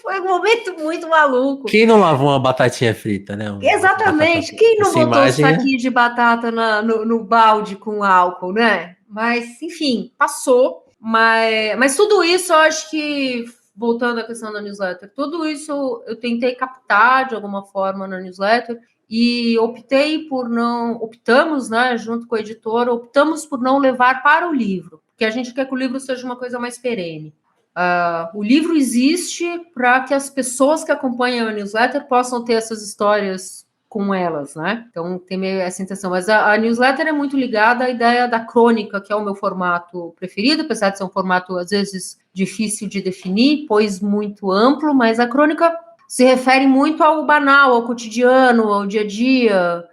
Foi um momento muito maluco. Quem não lavou uma batatinha frita, né? Exatamente. Quem não Essa botou o imagem saquinho de batata no balde com álcool, né? Mas, enfim, passou. Mas tudo isso, eu acho que, voltando à questão da newsletter, tudo isso eu tentei captar de alguma forma na newsletter e optamos, né, junto com a editora, optamos por não levar para o livro, porque a gente quer que o livro seja uma coisa mais perene. O livro existe para que as pessoas que acompanham a newsletter possam ter essas histórias com elas, né? Então tem meio essa intenção. Mas a newsletter é muito ligada à ideia da crônica, que é o meu formato preferido, apesar de ser um formato, às vezes, difícil de definir, pois muito amplo, mas a crônica se refere muito ao banal, ao cotidiano, ao dia a dia,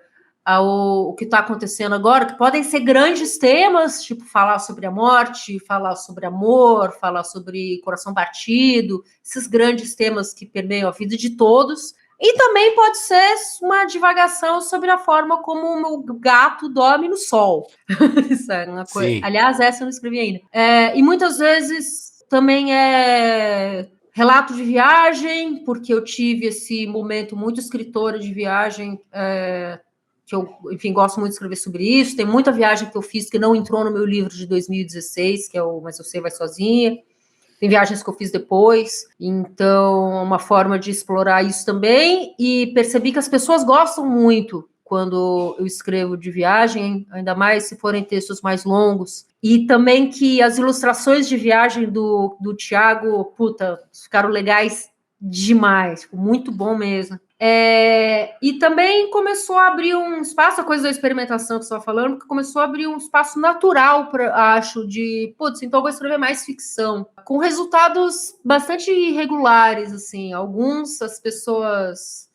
ao que está acontecendo agora, que podem ser grandes temas, tipo falar sobre a morte, falar sobre amor, falar sobre coração partido, esses grandes temas que permeiam a vida de todos. E também pode ser uma divagação sobre a forma como o meu gato dorme no sol. Isso é uma coisa. Aliás, essa eu não escrevi ainda. E muitas vezes também é relato de viagem, porque eu tive esse momento muito escritora de viagem, que eu, enfim, gosto muito de escrever sobre isso. Tem muita viagem que eu fiz que não entrou no meu livro de 2016, que é o Mas Você Vai Sozinha. Tem viagens que eu fiz depois, então uma forma de explorar isso também, e percebi que as pessoas gostam muito quando eu escrevo de viagem, ainda mais se forem textos mais longos, e também que as ilustrações de viagem do Thiago, ficaram legais demais, muito bom mesmo. E também começou a abrir um espaço, a coisa da experimentação que você estava falando, que começou a abrir um espaço natural, acho, então eu vou escrever mais ficção, com resultados bastante irregulares, assim. Alguns as pessoas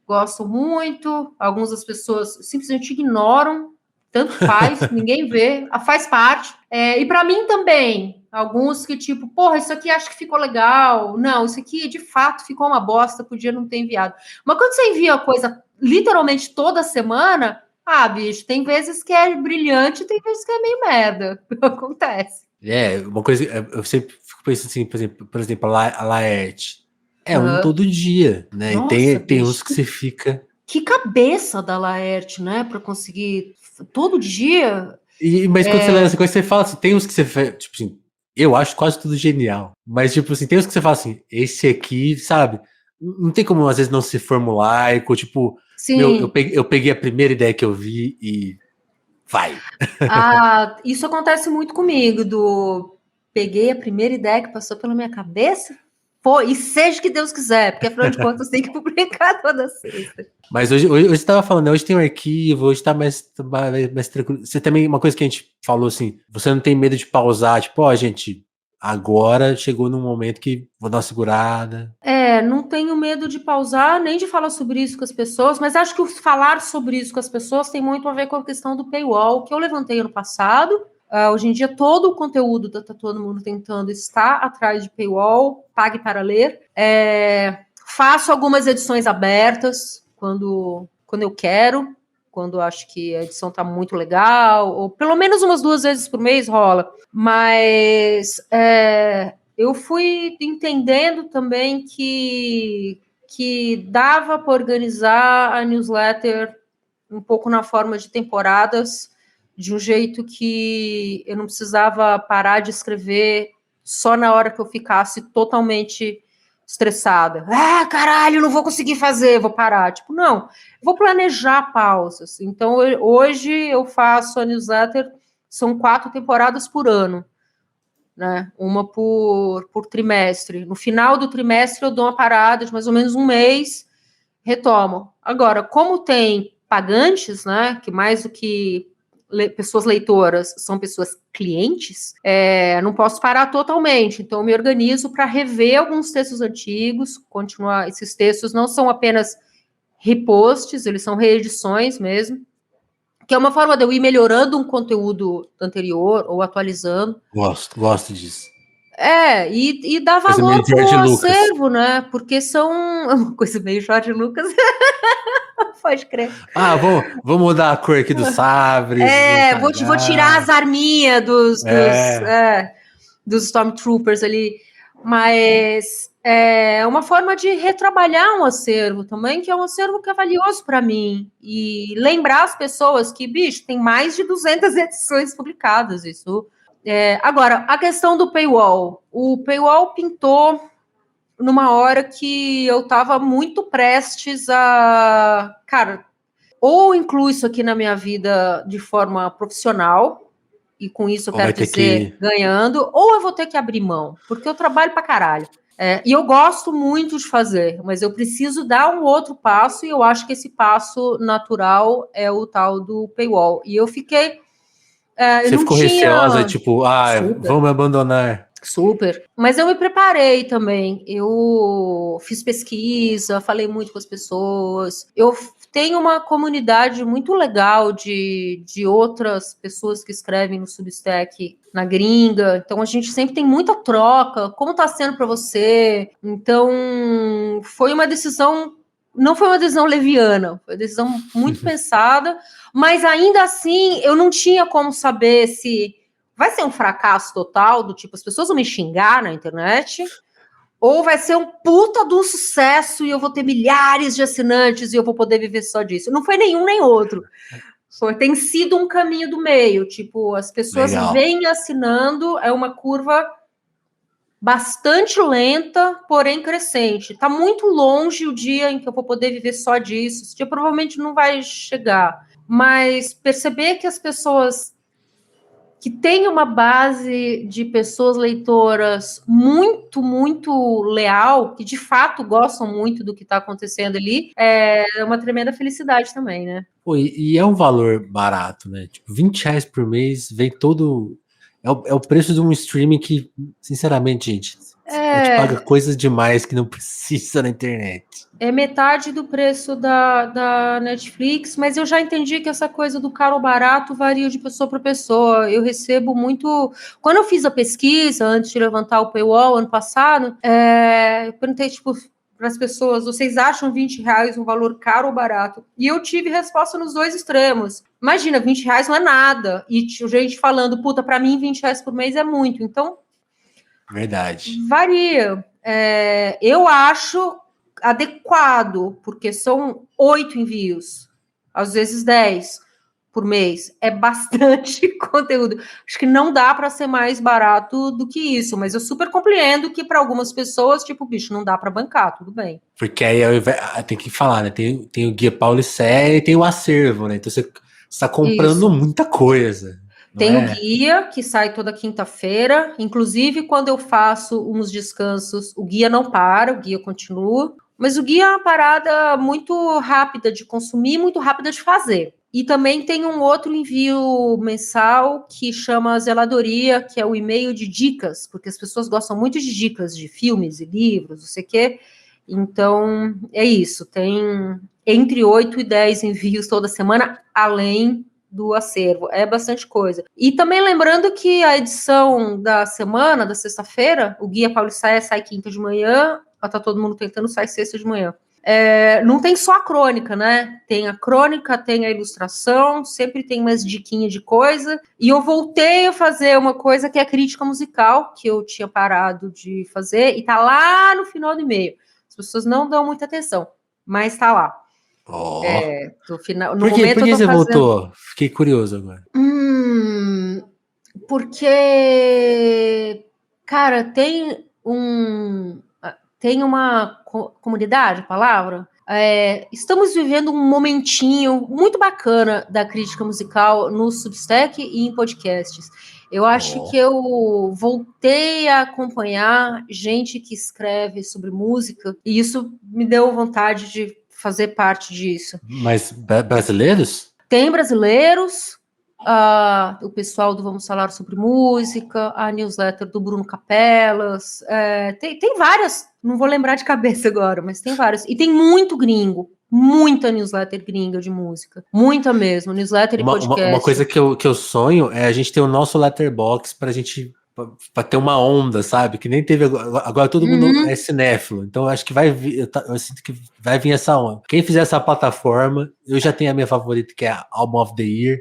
gostam muito, algumas as pessoas simplesmente ignoram, tanto faz, ninguém vê, faz parte. E para mim também, alguns que tipo, isso aqui acho que ficou legal, não, isso aqui de fato ficou uma bosta, podia não ter enviado. Mas quando você envia a coisa literalmente toda semana, bicho, tem vezes que é brilhante, tem vezes que é meio merda, acontece. Uma coisa, eu sempre fico pensando assim, por exemplo, a Laerte. Um todo dia, né? Nossa, e tem uns que você fica... Que cabeça da Laerte, né? Para conseguir todo dia. Mas quando você lê essa coisa, você fala assim, tem uns que você... Tipo assim, eu acho quase tudo genial. Mas, tipo assim, tem uns que você fala assim, esse aqui, sabe? Não tem como, às vezes, não ser formulaico. Tipo, Sim. Eu peguei a primeira ideia que eu vi e... vai. Isso acontece muito comigo, peguei a primeira ideia que passou pela minha cabeça, e seja que Deus quiser, porque afinal de contas tem que publicar toda sexta. Mas hoje você estava falando, hoje tem um arquivo, hoje tá mais tranquilo. Você também, uma coisa que a gente falou assim, você não tem medo de pausar, tipo, gente, agora chegou num momento que vou dar uma segurada. Não tenho medo de pausar, nem de falar sobre isso com as pessoas, mas acho que o falar sobre isso com as pessoas tem muito a ver com a questão do paywall, que eu levantei ano passado. Hoje em dia, todo o conteúdo da Tá Todo Mundo Tentando está atrás de paywall, pague para ler. Faço algumas edições abertas quando eu quero, quando acho que a edição está muito legal, ou pelo menos umas 2 vezes por mês rola. Mas eu fui entendendo também que dava para organizar a newsletter um pouco na forma de temporadas, de um jeito que eu não precisava parar de escrever só na hora que eu ficasse totalmente estressada. Caralho, não vou conseguir fazer, vou parar. Tipo, não, vou planejar pausas. Então, hoje eu faço a newsletter, são 4 temporadas por ano, né? Uma por trimestre. No final do trimestre eu dou uma parada de mais ou menos um mês, retomo. Agora, como tem pagantes, né, que mais do que pessoas leitoras são pessoas clientes, não posso parar totalmente. Então, eu me organizo para rever alguns textos antigos, continuar. Esses textos não são apenas reposts, eles são reedições mesmo, que é uma forma de eu ir melhorando um conteúdo anterior ou atualizando. Gosto disso. E dar valor para o acervo, né? Porque são uma coisa meio Jorge Lucas. Pode crer. Vou mudar a cor aqui do sabre. Vou tirar as arminhas dos Stormtroopers ali. Mas é uma forma de retrabalhar um acervo também, que é um acervo que é valioso para mim. E lembrar as pessoas que, bicho, tem mais de 200 edições publicadas. Isso. Agora, a questão do paywall. O paywall pintou numa hora que eu estava muito prestes a... Cara, ou incluo isso aqui na minha vida de forma profissional, e com isso eu Ou vai quero ter dizer que... ganhando, ou eu vou ter que abrir mão, porque eu trabalho pra caralho. E eu gosto muito de fazer, mas eu preciso dar um outro passo, e eu acho que esse passo natural é o tal do paywall. E eu fiquei... eu Você não ficou receosa, tinha... tipo, Super. vão me abandonar. Super. Mas eu me preparei também. Eu fiz pesquisa, falei muito com as pessoas. Eu tenho uma comunidade muito legal de outras pessoas que escrevem no Substack na gringa. Então a gente sempre tem muita troca. Como tá sendo para você? Então foi uma decisão. Não foi uma decisão leviana, foi uma decisão muito pensada, mas ainda assim eu não tinha como saber se vai ser um fracasso total, do tipo, as pessoas vão me xingar na internet, ou vai ser um puta do sucesso e eu vou ter milhares de assinantes e eu vou poder viver só disso. Não foi nenhum nem outro. Tem sido um caminho do meio. Tipo, as pessoas Legal. vêm assinando, é uma curva bastante lenta, porém crescente. Está muito longe o dia em que eu vou poder viver só disso. Esse dia provavelmente não vai chegar. Mas perceber que as pessoas que tem uma base de pessoas leitoras muito, muito leal, que de fato gostam muito do que está acontecendo ali, é uma tremenda felicidade também, né? Pô, e é um valor barato, né? Tipo, R$ 20 por mês vem todo. É o preço de um streaming que, sinceramente, gente, a gente paga coisas demais que não precisa na internet. É metade do preço da Netflix, mas eu já entendi que essa coisa do caro ou barato varia de pessoa para pessoa. Eu recebo muito. Quando eu fiz a pesquisa, antes de levantar o paywall ano passado, eu perguntei, tipo, para as pessoas: vocês acham R$ 20 um valor caro ou barato? E eu tive resposta nos dois extremos. Imagina, R$ 20 não é nada. E gente falando, puta, para mim R$ 20 por mês é muito. Então, Verdade. varia. Eu acho adequado, porque são 8 envios, às vezes 10 por mês. É bastante conteúdo. Acho que não dá para ser mais barato do que isso, mas eu super compreendo que para algumas pessoas, tipo, bicho, não dá para bancar, tudo bem. Porque aí tem que falar, né? Tem o Guia Paulicé e tem o acervo, né? Então você está comprando Isso. muita coisa, não Tem o é? guia, que sai toda quinta-feira. Inclusive, quando eu faço uns descansos, o guia não para, o guia continua. Mas o guia é uma parada muito rápida de consumir, muito rápida de fazer. E também tem um outro envio mensal que chama Zeladoria, que é o e-mail de dicas, porque as pessoas gostam muito de dicas de filmes e livros, não sei o quê. Então, é isso. Tem entre 8 e 10 envios toda semana, além do acervo. É bastante coisa. E também lembrando que a edição da semana, da sexta-feira, o Guia Pauliceia sai quinta de manhã, tá todo mundo tentando, sai sexta de manhã. Não tem só a crônica, né? Tem a crônica, tem a ilustração, sempre tem umas diquinhas de coisa. E eu voltei a fazer uma coisa que é a crítica musical, que eu tinha parado de fazer, e tá lá no final do e-mail. As pessoas não dão muita atenção, mas tá lá. Oh. No Por momento eu que tô você fazendo. voltou? Fiquei curioso agora. Porque, cara, tem uma comunidade, palavra. Estamos vivendo um momentinho muito bacana da crítica musical no Substack e em podcasts. Eu acho Oh. que eu voltei a acompanhar gente que escreve sobre música e isso me deu vontade de fazer parte disso. Mas brasileiros? Tem brasileiros, o pessoal do Vamos Falar sobre Música, a newsletter do Bruno Capelas, tem várias, não vou lembrar de cabeça agora, mas tem várias. E tem muito gringo, muita newsletter gringa de música, muita mesmo, newsletter e Uma podcast. coisa que eu sonho é a gente ter o nosso letterbox pra gente pra ter uma onda, sabe? Que nem teve agora todo mundo é cinéfilo, então eu acho que vai vir, eu sinto que vai vir essa onda. Quem fizer essa plataforma, eu já tenho a minha favorita que é a Album of the Year,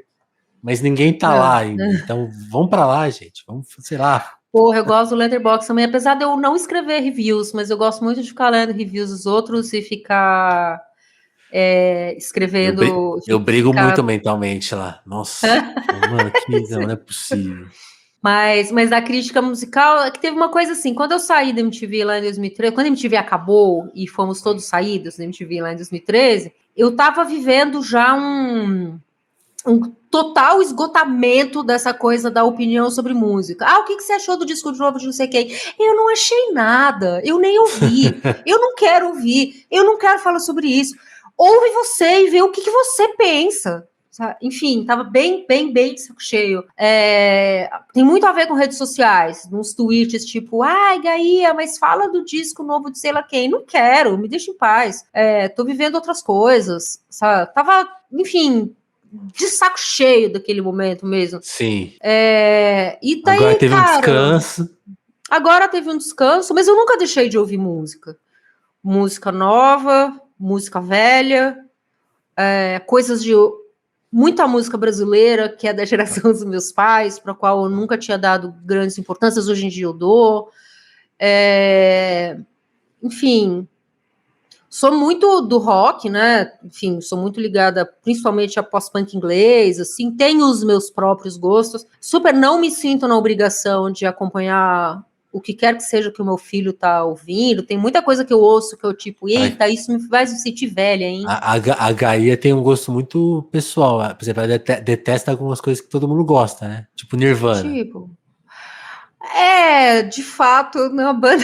mas ninguém tá lá ainda. Então vamos pra lá, gente. Vamos, sei lá. Porra, eu gosto do Letterboxd também, apesar de eu não escrever reviews, mas eu gosto muito de ficar lendo reviews dos outros e ficar escrevendo, Eu brigo ficar... muito mentalmente lá. Nossa, mano, não é possível. Mas da crítica musical, é que teve uma coisa assim, quando eu saí da MTV lá em 2013, quando a MTV acabou e fomos todos saídos da MTV lá em 2013, eu tava vivendo já um total esgotamento dessa coisa da opinião sobre música. O que você achou do disco novo de não sei quem? Eu não achei nada, eu nem ouvi, eu não quero ouvir, eu não quero falar sobre isso. Ouve você e vê o que você pensa. Enfim, tava bem de saco cheio. Tem muito a ver com redes sociais, uns tweets tipo, Gaia, mas fala do disco novo de sei lá quem. Não quero, me deixa em paz. Tô vivendo outras coisas, sabe? Tava, enfim, de saco cheio daquele momento mesmo. Sim. E daí, agora teve cara, um descanso. Agora teve um descanso, mas eu nunca deixei de ouvir música. Música nova, música velha, coisas de muita música brasileira, que é da geração dos meus pais, para a qual eu nunca tinha dado grandes importâncias, hoje em dia eu dou. Enfim, sou muito do rock, né? Enfim, sou muito ligada principalmente a pós-punk inglês, assim, tenho os meus próprios gostos. Super não me sinto na obrigação de acompanhar o que quer que seja que o meu filho tá ouvindo. Tem muita coisa que eu ouço que eu tipo, eita, isso me faz me sentir velha, hein? A Gaia tem um gosto muito pessoal. Por exemplo, ela detesta algumas coisas que todo mundo gosta, né? Tipo Nirvana. De fato, não é uma banda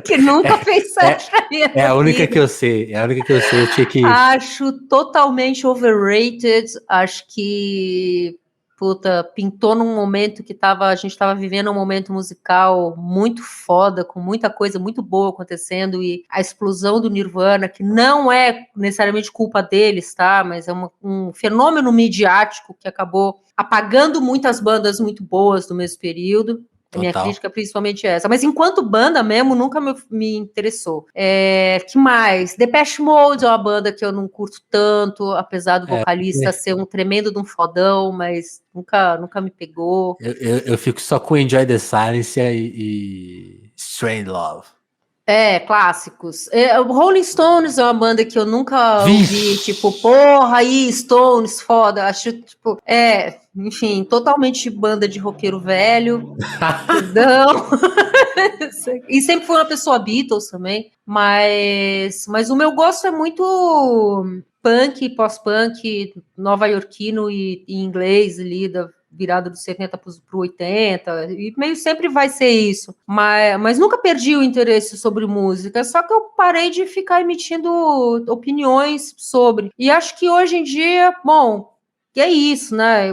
que nunca fez certo na minha vida. É a única que eu sei. Eu tinha que... Acho totalmente overrated. Acho que pintou num momento que a gente estava vivendo um momento musical muito foda, com muita coisa muito boa acontecendo, e a explosão do Nirvana, que não é necessariamente culpa deles, tá? Mas é um fenômeno midiático que acabou apagando muitas bandas muito boas do mesmo período. A minha crítica principalmente é essa. Mas enquanto banda mesmo, nunca me interessou. Que mais? Depeche Mode é uma banda que eu não curto tanto, apesar do vocalista ser um tremendo de um fodão, mas nunca me pegou. Eu fico só com Enjoy the Silence e Strange Love. Clássicos. O Rolling Stones é uma banda que eu nunca ouvi, tipo, porra, aí, Stones, foda. Acho, tipo, enfim, totalmente banda de roqueiro velho. Perdão. E sempre fui uma pessoa Beatles também, mas o meu gosto é muito punk, pós-punk, nova-iorquino e inglês ali, da virada dos 70 para o 80, e meio sempre vai ser isso. Mas nunca perdi o interesse sobre música, só que eu parei de ficar emitindo opiniões sobre. E acho que hoje em dia, é isso, né?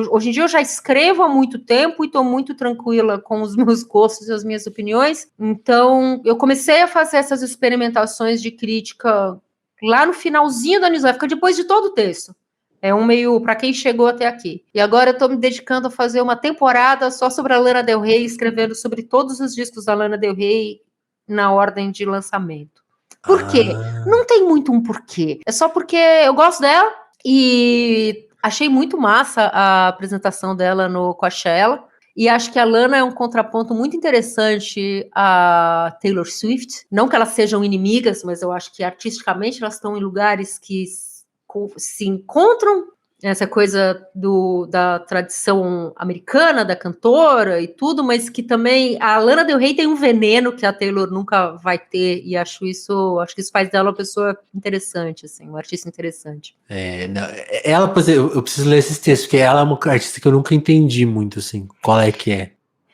Hoje em dia eu já escrevo há muito tempo e estou muito tranquila com os meus gostos e as minhas opiniões. Então, eu comecei a fazer essas experimentações de crítica lá no finalzinho da newsletter, depois de todo o texto. É um meio para quem chegou até aqui. E agora eu estou me dedicando a fazer uma temporada só sobre a Lana Del Rey, escrevendo sobre todos os discos da Lana Del Rey na ordem de lançamento. Por quê? Não tem muito um porquê. É só porque eu gosto dela e achei muito massa a apresentação dela no Coachella. E acho que a Lana é um contraponto muito interessante a Taylor Swift. Não que elas sejam inimigas, mas eu acho que artisticamente elas estão em lugares que se encontram, essa coisa da tradição americana, da cantora e tudo, mas que também a Lana Del Rey tem um veneno que a Taylor nunca vai ter, e acho que isso faz dela uma pessoa interessante, assim, um artista interessante. Ela, por exemplo, eu preciso ler esses textos, porque ela é uma artista que eu nunca entendi muito, assim, qual é que é.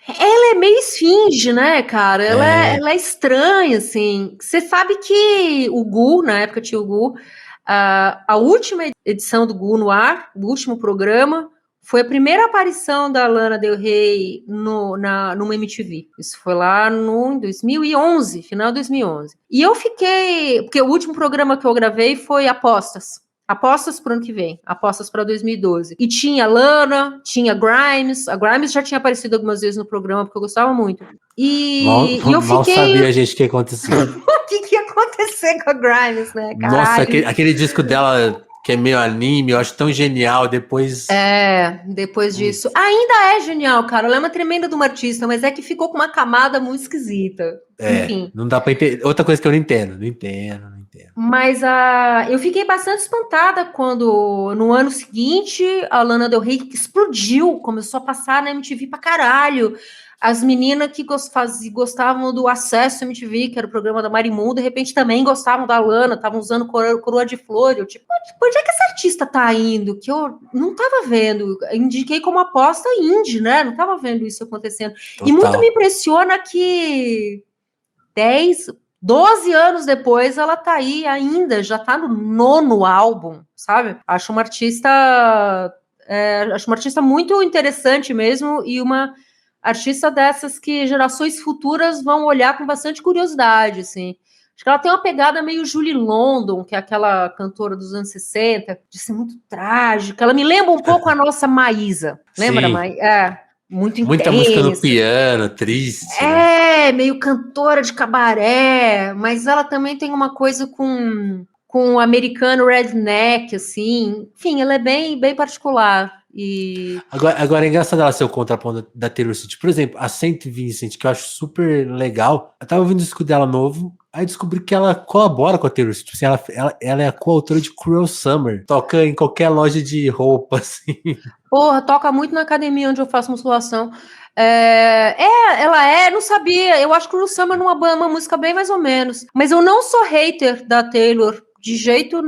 Ela é meio esfinge, né, cara? Ela é estranha, assim. Você sabe que o Gu, na época tinha o Gu, a última edição do Gu no ar, o último programa, foi a primeira aparição da Lana Del Rey numa MTV. Isso foi lá em 2011, final de 2011. E eu fiquei... Porque o último programa que eu gravei foi Apostas para o ano que vem, apostas para 2012. E tinha Lana, tinha Grimes. A Grimes já tinha aparecido algumas vezes no programa, porque eu gostava muito. E eu fiquei... Mal sabia, gente, o que aconteceu. O que ia acontecer com a Grimes, né? Caralho. Nossa, aquele disco dela que é meio anime, eu acho tão genial, depois disso. Ainda é genial, cara. Ela é uma tremenda de uma artista, mas é que ficou com uma camada muito esquisita. Enfim. Não dá pra entender. Outra coisa que eu não entendo. Mas eu fiquei bastante espantada quando, no ano seguinte, a Lana Del Rey explodiu, começou a passar na MTV pra caralho. As meninas que gostavam do Acesso MTV, que era o programa da Marimun, de repente também gostavam da Lana, estavam usando coroa de flor. Eu, tipo, onde é que essa artista tá indo? Que eu não tava vendo. Indiquei como aposta indie, né? Não tava vendo isso acontecendo. Total. E muito me impressiona que 12 anos depois ela tá aí ainda, já tá no 9º álbum, sabe? Acho uma artista muito interessante mesmo, e uma artista dessas que gerações futuras vão olhar com bastante curiosidade, assim. Acho que ela tem uma pegada meio Julie London, que é aquela cantora dos anos 60, de ser muito trágica. Ela me lembra um pouco a nossa Maísa. Lembra, Maísa? Muito intensa. Muita música no piano, triste. Né? Meio cantora de cabaré, mas ela também tem uma coisa com o americano redneck, assim. Enfim, ela é bem, bem particular. E... Agora é engraçado ela ser o contraponto da Taylor Swift. Por exemplo, a Saint Vincent, que eu acho super legal. Eu tava ouvindo o disco dela novo, aí descobri que ela colabora com a Taylor Swift. Assim, ela é a coautora de Cruel Summer. Toca em qualquer loja de roupa, assim. Porra, toca muito na academia onde eu faço musculação. Ela não sabia. Eu acho que Cruel Summer é uma música bem mais ou menos. Mas eu não sou hater da Taylor. De jeito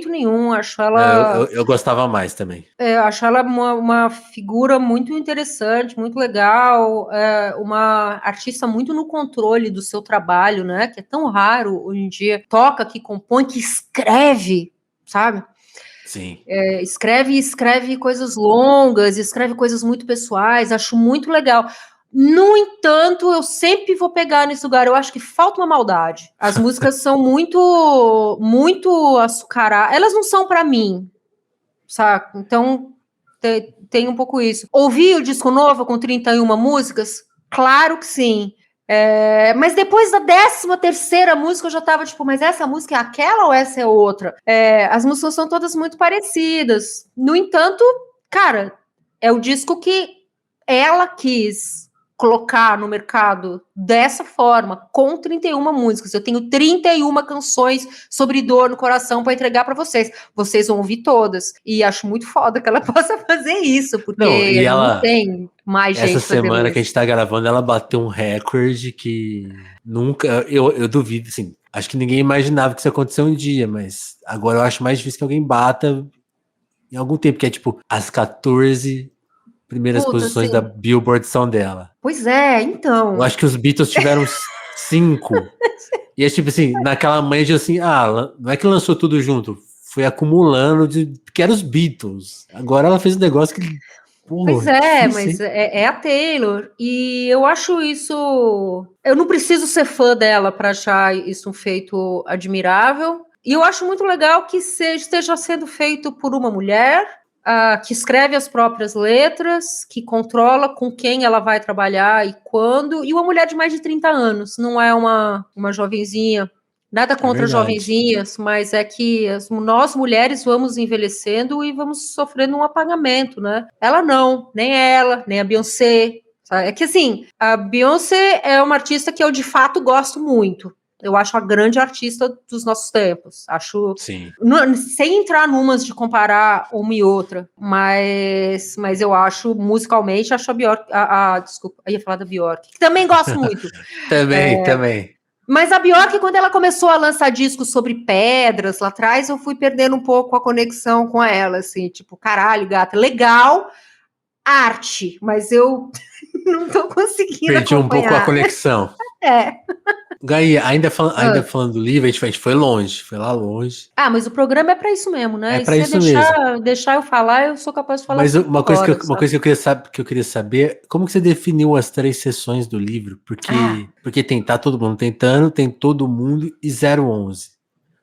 nenhum, acho ela... Eu gostava mais também. Acho ela uma figura muito interessante, muito legal, uma artista muito no controle do seu trabalho, né? Que é tão raro hoje em dia. Toca, que compõe, que escreve, sabe? Sim. Escreve coisas longas, escreve coisas muito pessoais, acho muito legal. No entanto, eu sempre vou pegar nesse lugar. Eu acho que falta uma maldade. As músicas são muito, muito açucaradas. Elas não são para mim, saca? Então, tem um pouco isso. Ouvi o disco novo com 31 músicas? Claro que sim. Mas depois da 13ª música eu já tava tipo, mas essa música é aquela ou essa é outra? As músicas são todas muito parecidas. No entanto, cara, é o disco que ela quis colocar no mercado dessa forma, com 31 músicas. Eu tenho 31 canções sobre dor no coração para entregar para vocês. Vocês vão ouvir todas. E acho muito foda que ela possa fazer isso, porque não tem mais gente essa semana que a gente tá gravando, ela bateu um recorde que nunca... Eu duvido, assim, acho que ninguém imaginava que isso aconteceu um dia, mas agora eu acho mais difícil que alguém bata em algum tempo, que é tipo, as 14 primeiras posições da Billboard são dela. Pois é, então. Eu acho que os Beatles tiveram 5. E é tipo assim, naquela manhã de assim, não é que lançou tudo junto, foi acumulando, que eram os Beatles. Agora ela fez um negócio que... Pois é, mas é a Taylor, e eu acho isso... Eu não preciso ser fã dela para achar isso um feito admirável, e eu acho muito legal que esteja sendo feito por uma mulher, que escreve as próprias letras, que controla com quem ela vai trabalhar e quando, e uma mulher de mais de 30 anos, não é uma jovenzinha. Nada contra jovenzinhas, mas é que nós mulheres vamos envelhecendo e vamos sofrendo um apagamento, né? Ela não, nem ela, nem a Beyoncé. Sabe? É que assim, a Beyoncé é uma artista que eu de fato gosto muito. Eu acho a grande artista dos nossos tempos. Acho. Sim. Sem entrar numas de comparar uma e outra, mas eu acho, musicalmente, acho a Bjork. Desculpa, eu ia falar da Bjork, que também gosto muito. Também. Mas a Bjork, quando ela começou a lançar discos sobre pedras lá atrás, eu fui perdendo um pouco a conexão com ela, assim, tipo, caralho, gata, legal, arte, mas eu não tô conseguindo Perdi um pouco a conexão. Gaia, ainda falando do livro, a gente foi longe, foi lá longe. Mas o programa é para isso mesmo, né? É para isso mesmo. Deixar eu falar, eu sou capaz de falar. Mas uma coisa que eu queria saber, como que você definiu as 3 sessões do livro? Porque tá todo mundo tentando, tem todo mundo e 011.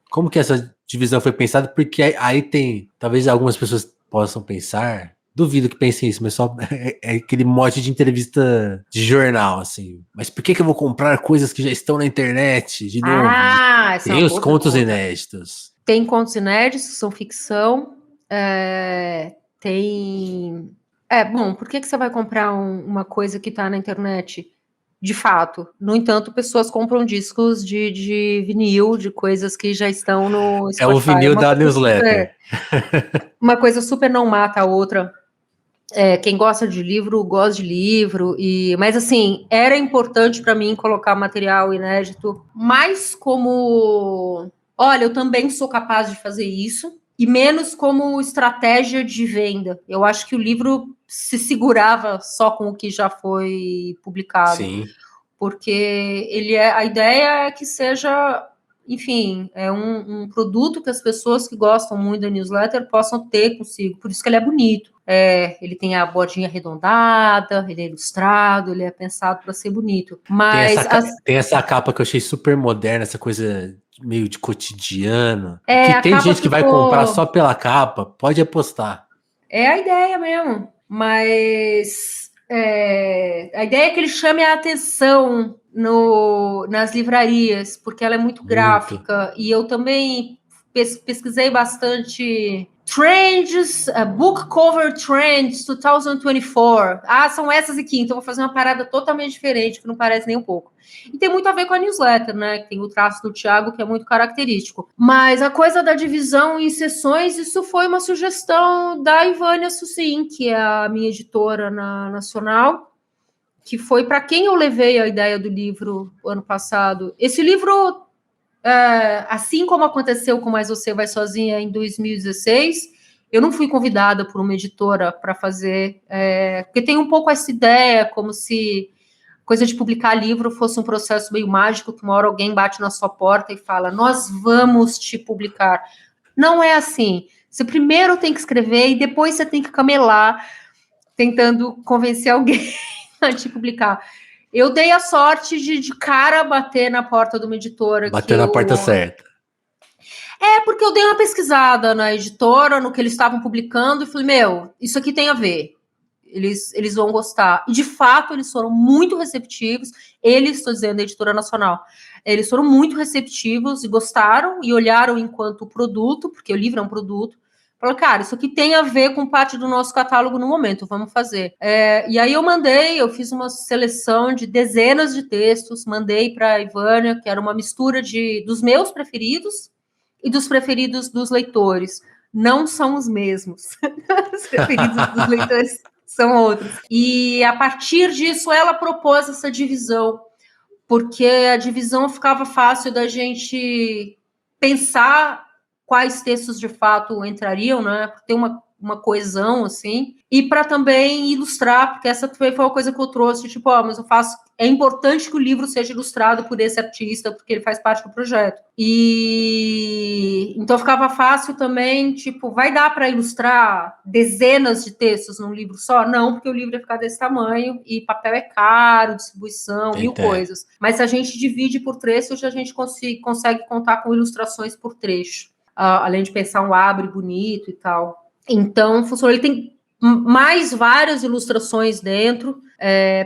Como que essa divisão foi pensada? Porque aí tem, talvez algumas pessoas possam pensar, duvido que pensem isso, mas só é aquele mote de entrevista de jornal, assim. Mas por que eu vou comprar coisas que já estão na internet, de novo? Tem os contos inéditos. Tem contos inéditos, são ficção. Bom, por que você vai comprar uma coisa que está na internet? De fato. No entanto, pessoas compram discos de vinil, de coisas que já estão no Spotify. É o vinil da newsletter. Uma coisa super não mata a outra. Quem gosta de livro, gosta de livro. Mas, assim, era importante para mim colocar material inédito, mais como... Olha, eu também sou capaz de fazer isso, e menos como estratégia de venda. Eu acho que o livro se segurava só com o que já foi publicado. Sim. Porque a ideia é que seja, enfim, um produto que as pessoas que gostam muito da newsletter possam ter consigo. Por isso que ele é bonito. Ele tem a bordinha arredondada, ele é ilustrado, ele é pensado para ser bonito. Mas tem essa capa que eu achei super moderna, essa coisa meio de cotidiano. Que tem gente que vai comprar só pela capa, pode apostar. É a ideia mesmo, mas a ideia é que ele chame a atenção nas livrarias, porque ela é muito gráfica, e eu também pesquisei bastante Trends, Book Cover Trends 2024. São essas aqui, então vou fazer uma parada totalmente diferente, que não parece nem um pouco. E tem muito a ver com a newsletter, né? Tem o traço do Thiago, que é muito característico. Mas a coisa da divisão em sessões, isso foi uma sugestão da Ivânia Sucim, que é a minha editora na Nacional, que foi para quem eu levei a ideia do livro ano passado. Esse livro, assim como aconteceu com Mais Você Vai Sozinha em 2016, eu não fui convidada por uma editora para fazer, porque tem um pouco essa ideia, como se coisa de publicar livro fosse um processo meio mágico, que uma hora alguém bate na sua porta e fala, nós vamos te publicar. Não é assim. Você primeiro tem que escrever e depois você tem que camelar, tentando convencer alguém a te publicar. Eu dei a sorte de cara bater na porta de uma editora. Bater na porta certa. Porque eu dei uma pesquisada na editora, no que eles estavam publicando, e falei, isso aqui tem a ver. Eles vão gostar. E, de fato, eles foram muito receptivos. Estou dizendo, a Editora Nacional. Eles foram muito receptivos e gostaram e olharam enquanto produto, porque o livro é um produto. Falaram, cara, isso aqui tem a ver com parte do nosso catálogo no momento, vamos fazer. E aí eu fiz uma seleção de dezenas de textos, mandei para a Ivânia, que era uma mistura dos meus preferidos e dos preferidos dos leitores. Não são os mesmos. Os preferidos dos leitores são outros. E, a partir disso, ela propôs essa divisão, porque a divisão ficava fácil da gente pensar quais textos de fato entrariam, né? Ter uma coesão, assim, e para também ilustrar, porque essa foi uma coisa que eu trouxe, tipo, mas é importante que o livro seja ilustrado por esse artista, porque ele faz parte do projeto. E então ficava fácil também, tipo, vai dar para ilustrar dezenas de textos num livro só? Não, porque o livro ia ficar desse tamanho, e papel é caro, distribuição, mil coisas. Mas se a gente divide por trechos, a gente consegue contar com ilustrações por trecho, além de pensar um abre bonito e tal. Então, funcionou. Ele tem mais várias ilustrações dentro,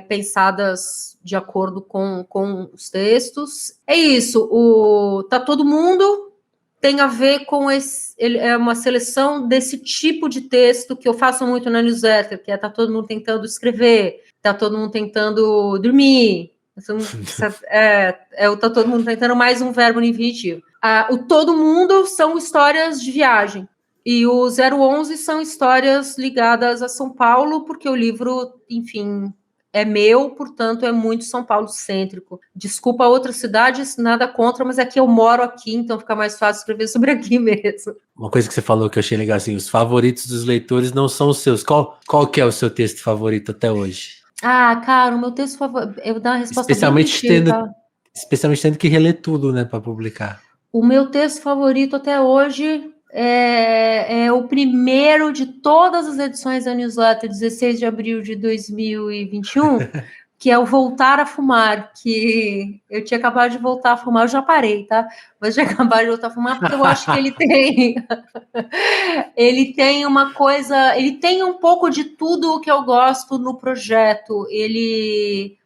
pensadas de acordo com os textos. É isso. Tá Todo Mundo tem a ver com é uma seleção desse tipo de texto que eu faço muito na newsletter, que tá todo mundo tentando escrever, tá todo mundo tentando dormir. Tá todo mundo tentando mais um verbo no infinitivo. O Todo Mundo são histórias de viagem. E o 011 são histórias ligadas a São Paulo, porque o livro, enfim, é meu, portanto, é muito São Paulo-cêntrico. Desculpa outras cidades, nada contra, mas é que eu moro aqui, então fica mais fácil escrever sobre aqui mesmo. Uma coisa que você falou que eu achei legal, assim, os favoritos dos leitores não são os seus. Qual que é o seu texto favorito até hoje? Cara, o meu texto favorito... Eu vou dar uma resposta especialmente tendo que reler tudo, né, para publicar. O meu texto favorito até hoje é o primeiro de todas as edições da newsletter, 16 de abril de 2021, que é o Voltar a Fumar, que eu tinha acabado de voltar a fumar, eu já parei, tá? Mas já acabado de voltar a fumar, porque eu acho que ele tem uma coisa, ele tem um pouco de tudo o que eu gosto no projeto. Ele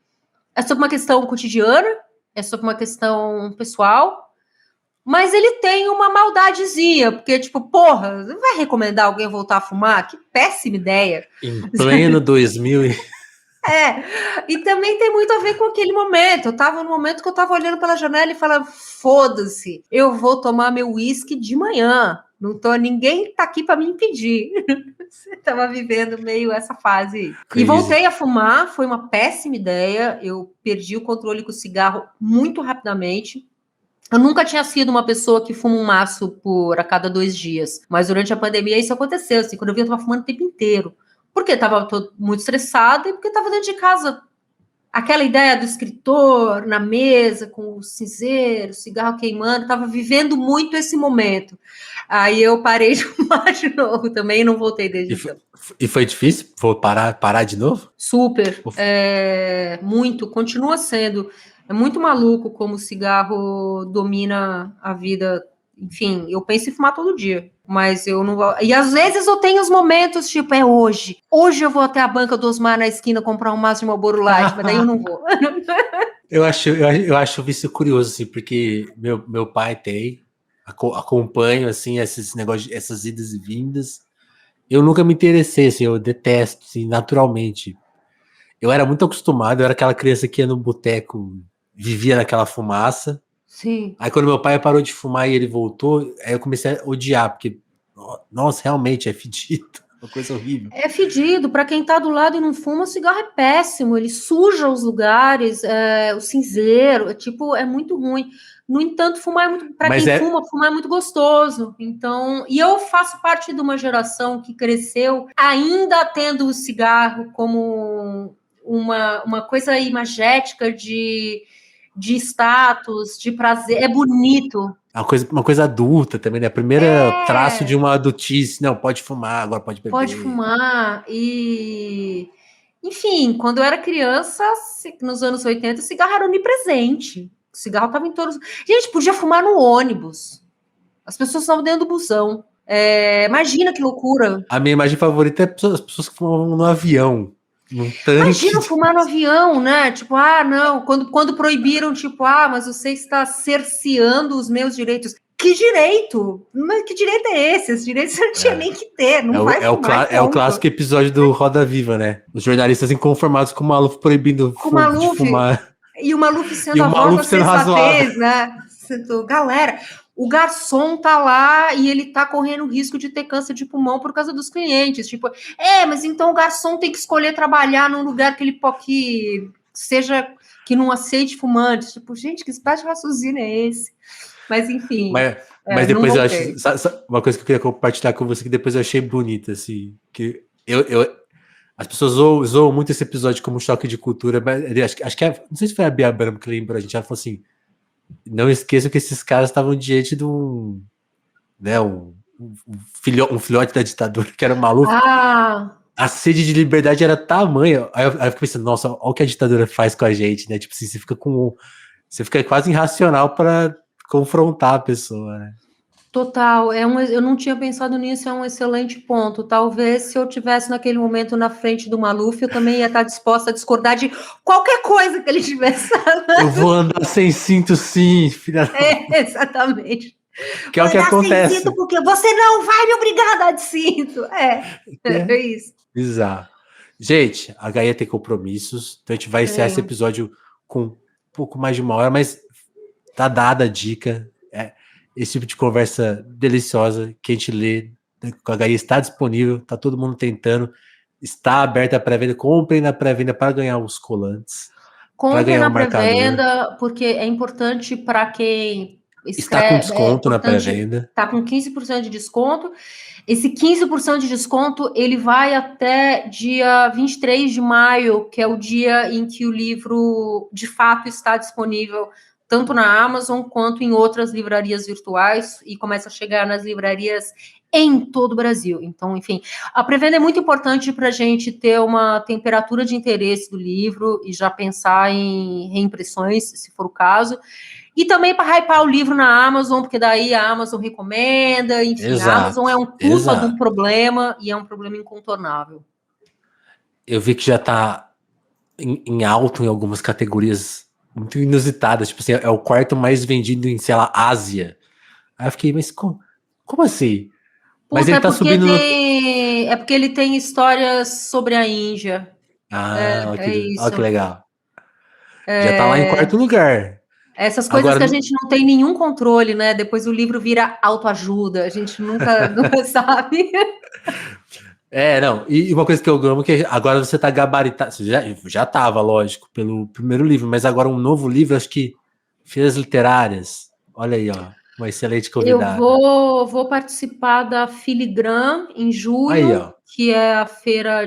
é sobre uma questão cotidiana, é sobre uma questão pessoal, mas ele tem uma maldadezinha, porque, tipo, porra, não vai recomendar alguém voltar a fumar? Que péssima ideia. Em pleno 2000 e também tem muito a ver com aquele momento. Eu tava no momento que eu tava olhando pela janela e falando, foda-se, eu vou tomar meu uísque de manhã. Ninguém tá aqui para me impedir. Você estava vivendo meio essa fase. Crazy. E voltei a fumar, foi uma péssima ideia. Eu perdi o controle com o cigarro muito rapidamente. Eu nunca tinha sido uma pessoa que fuma um maço a cada 2 dias. Mas durante a pandemia isso aconteceu. Assim, quando eu vi, eu estava fumando o tempo inteiro. Porque estava muito estressada e porque estava dentro de casa. Aquela ideia do escritor na mesa, com o cinzeiro, o cigarro queimando, estava vivendo muito esse momento. Aí eu parei de fumar de novo também e não voltei desde então. E foi difícil? Vou parar de novo? Super. Muito. Continua sendo. É muito maluco como o cigarro domina a vida. Enfim, eu penso em fumar todo dia. Mas eu não vou. E às vezes eu tenho os momentos, tipo, é hoje. Hoje eu vou até a banca do Osmar na esquina comprar um maço de Marlboro Light, mas daí eu não vou. Eu acho isso curioso, assim, porque meu pai tem, acompanho, assim, esses negócios, essas idas e vindas. Eu nunca me interessei, assim, eu detesto, assim, naturalmente. Eu era muito acostumado, eu era aquela criança que ia no boteco, vivia naquela fumaça. Sim. Aí quando meu pai parou de fumar e ele voltou, aí eu comecei a odiar, porque, nossa, realmente é fedido, uma coisa horrível. É fedido. Para quem tá do lado e não fuma, o cigarro é péssimo. Ele suja os lugares, o cinzeiro, é muito ruim. No entanto, fumar é muito. Para quem fumar é muito gostoso. Então, e eu faço parte de uma geração que cresceu ainda tendo o cigarro como uma coisa imagética de status, de prazer. É bonito. Uma coisa adulta também, né? Primeiro traço de uma adultice. Não, pode fumar, agora pode beber. Pode fumar. Enfim, quando eu era criança, nos anos 80, o cigarro era onipresente. O cigarro estava em todos. Gente, podia fumar no ônibus. As pessoas estavam dentro do busão. Imagina que loucura. A minha imagem favorita é as pessoas que fumam no avião. Imagina fumar no avião, né? Tipo, não. Quando proibiram, mas você está cerceando os meus direitos. Que direito? Mas que direito é esse? Esse direito você não tinha nem que ter. Não vai fumar. É o clássico episódio do Roda Viva, né? Os jornalistas inconformados com o Maluf proibindo de fumar. E o Maluf sendo a voz da sensatez, né? Galera, o garçom tá lá e ele tá correndo risco de ter câncer de pulmão por causa dos clientes. Tipo, mas então o garçom tem que escolher trabalhar num lugar que que não aceite fumantes. Tipo, gente, que espécie de raciocínio é esse? Mas enfim. Mas depois eu acho. Uma coisa que eu queria compartilhar com você que depois eu achei bonita, assim. Que as pessoas zoam muito esse episódio como um choque de cultura, mas acho que não sei se foi a Bia Abramo que lembrou, a gente já falou assim: não esqueçam que esses caras estavam diante de um filhote da ditadura, que era maluco. A sede de liberdade era tamanha. Aí eu fico pensando, nossa, olha o que a ditadura faz com a gente, né? Tipo assim, você fica quase irracional para confrontar a pessoa, né? Total, eu não tinha pensado nisso, é um excelente ponto. Talvez se eu tivesse naquele momento na frente do Maluf, eu também ia estar disposta a discordar de qualquer coisa que ele tivesse falando. Eu vou andar sem cinto, sim, filha. Exatamente. Que é o que acontece. Sem cinto porque você não vai me obrigar a dar de cinto. É isso. Bizarro. Gente, a Gaia tem compromissos, então a gente vai encerrar esse episódio com um pouco mais de 1 hora, mas tá dada a dica. Esse tipo de conversa deliciosa que a gente lê, né, com a Gaia está disponível, tá todo mundo tentando, está aberta a pré-venda, comprem na pré-venda para ganhar os colantes. Comprem na pré-venda, porque é importante para quem está com desconto na pré-venda. Está com 15% de desconto. Esse 15% de desconto, ele vai até dia 23 de maio, que é o dia em que o livro, de fato, está disponível tanto na Amazon quanto em outras livrarias virtuais e começa a chegar nas livrarias em todo o Brasil. Então, enfim, a pré-venda é muito importante para a gente ter uma temperatura de interesse do livro e já pensar em reimpressões, se for o caso. E também para hypar o livro na Amazon, porque daí a Amazon recomenda, enfim, exato, a Amazon é um puta de um problema e é um problema incontornável. Eu vi que já está em alto em algumas categorias muito inusitadas, tipo assim, é o quarto mais vendido em, sei lá, Ásia. Aí eu fiquei, mas como assim? Mas ele tá subindo É porque ele tem histórias sobre a Índia. Olha que legal. Já tá lá em 4º lugar. Essas coisas que a gente não tem nenhum controle, né? Depois o livro vira autoajuda, a gente nunca sabe. Não, e uma coisa que eu amo é que agora você tá gabaritado, você já tava, lógico, pelo primeiro livro, mas agora um novo livro, acho que Feiras Literárias, olha aí, ó, uma excelente Eu convidada. vou participar da Filigram em Aí, julho, ó, que é a feira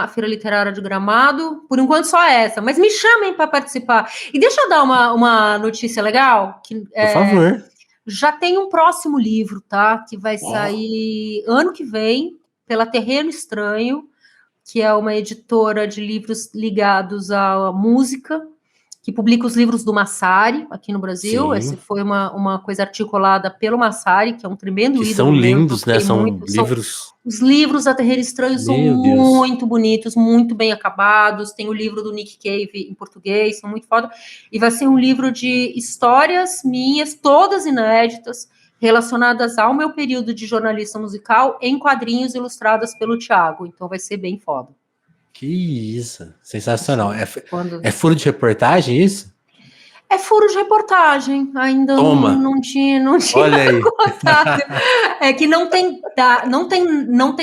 feira literária de Gramado. Por enquanto só essa, mas me chamem para participar. E deixa eu dar uma notícia legal, que por favor. já tem um próximo livro, tá? Que vai sair ano que vem pela Terreno Estranho, que é uma editora de livros ligados à música, que publica os livros do Massari aqui no Brasil. Essa Sim, foi uma coisa articulada pelo Massari, que é um tremendo que são ídolo meu, então lindos, né? fiquei São muito. livros, Os livros da Terreiro Estranho são meu Deus, muito bonitos, muito bem acabados. Tem o livro do Nick Cave em português, são muito foda. E vai ser um livro de histórias minhas, todas inéditas, relacionadas ao meu período de jornalista musical, em quadrinhos ilustradas pelo Thiago. Então vai ser bem foda. que isso, sensacional. Assim, quando... É furo de reportagem isso? É furo de reportagem, ainda Toma, não tinha olha aí, contado. É que não tem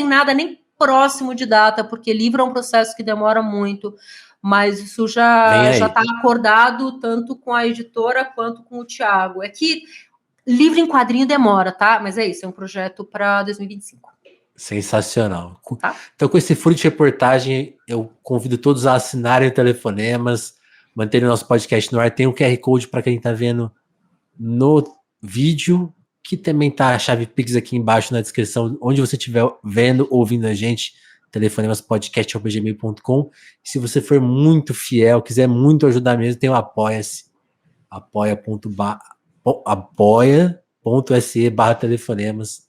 nada nem próximo de data, porque livro é um processo que demora muito, mas isso vem já aí. está acordado tanto com a editora quanto com o Thiago. É que livro em quadrinho demora, tá? Mas é isso, é um projeto para 2025, Sensacional. tá? Então, com esse furo de reportagem, eu convido todos a assinarem o Telefonemas, manterem o nosso podcast no ar. Tem um QR Code para quem está vendo no vídeo, que também tá a chave Pix aqui embaixo na descrição, onde você estiver vendo, ouvindo a gente, telefonemaspodcast.gmail.com. Se você for muito fiel, quiser muito ajudar mesmo, tem o Apoia-se, apoia.se/telefonemas.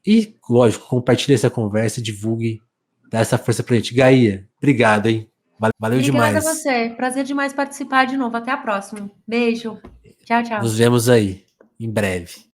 E, lógico, compartilhe essa conversa, divulgue, dá essa força pra gente. Gaia, obrigado, hein? Valeu Obrigada a demais. você. Prazer demais participar de novo. Até a próxima. Beijo. Tchau, tchau. Nos vemos aí, em breve.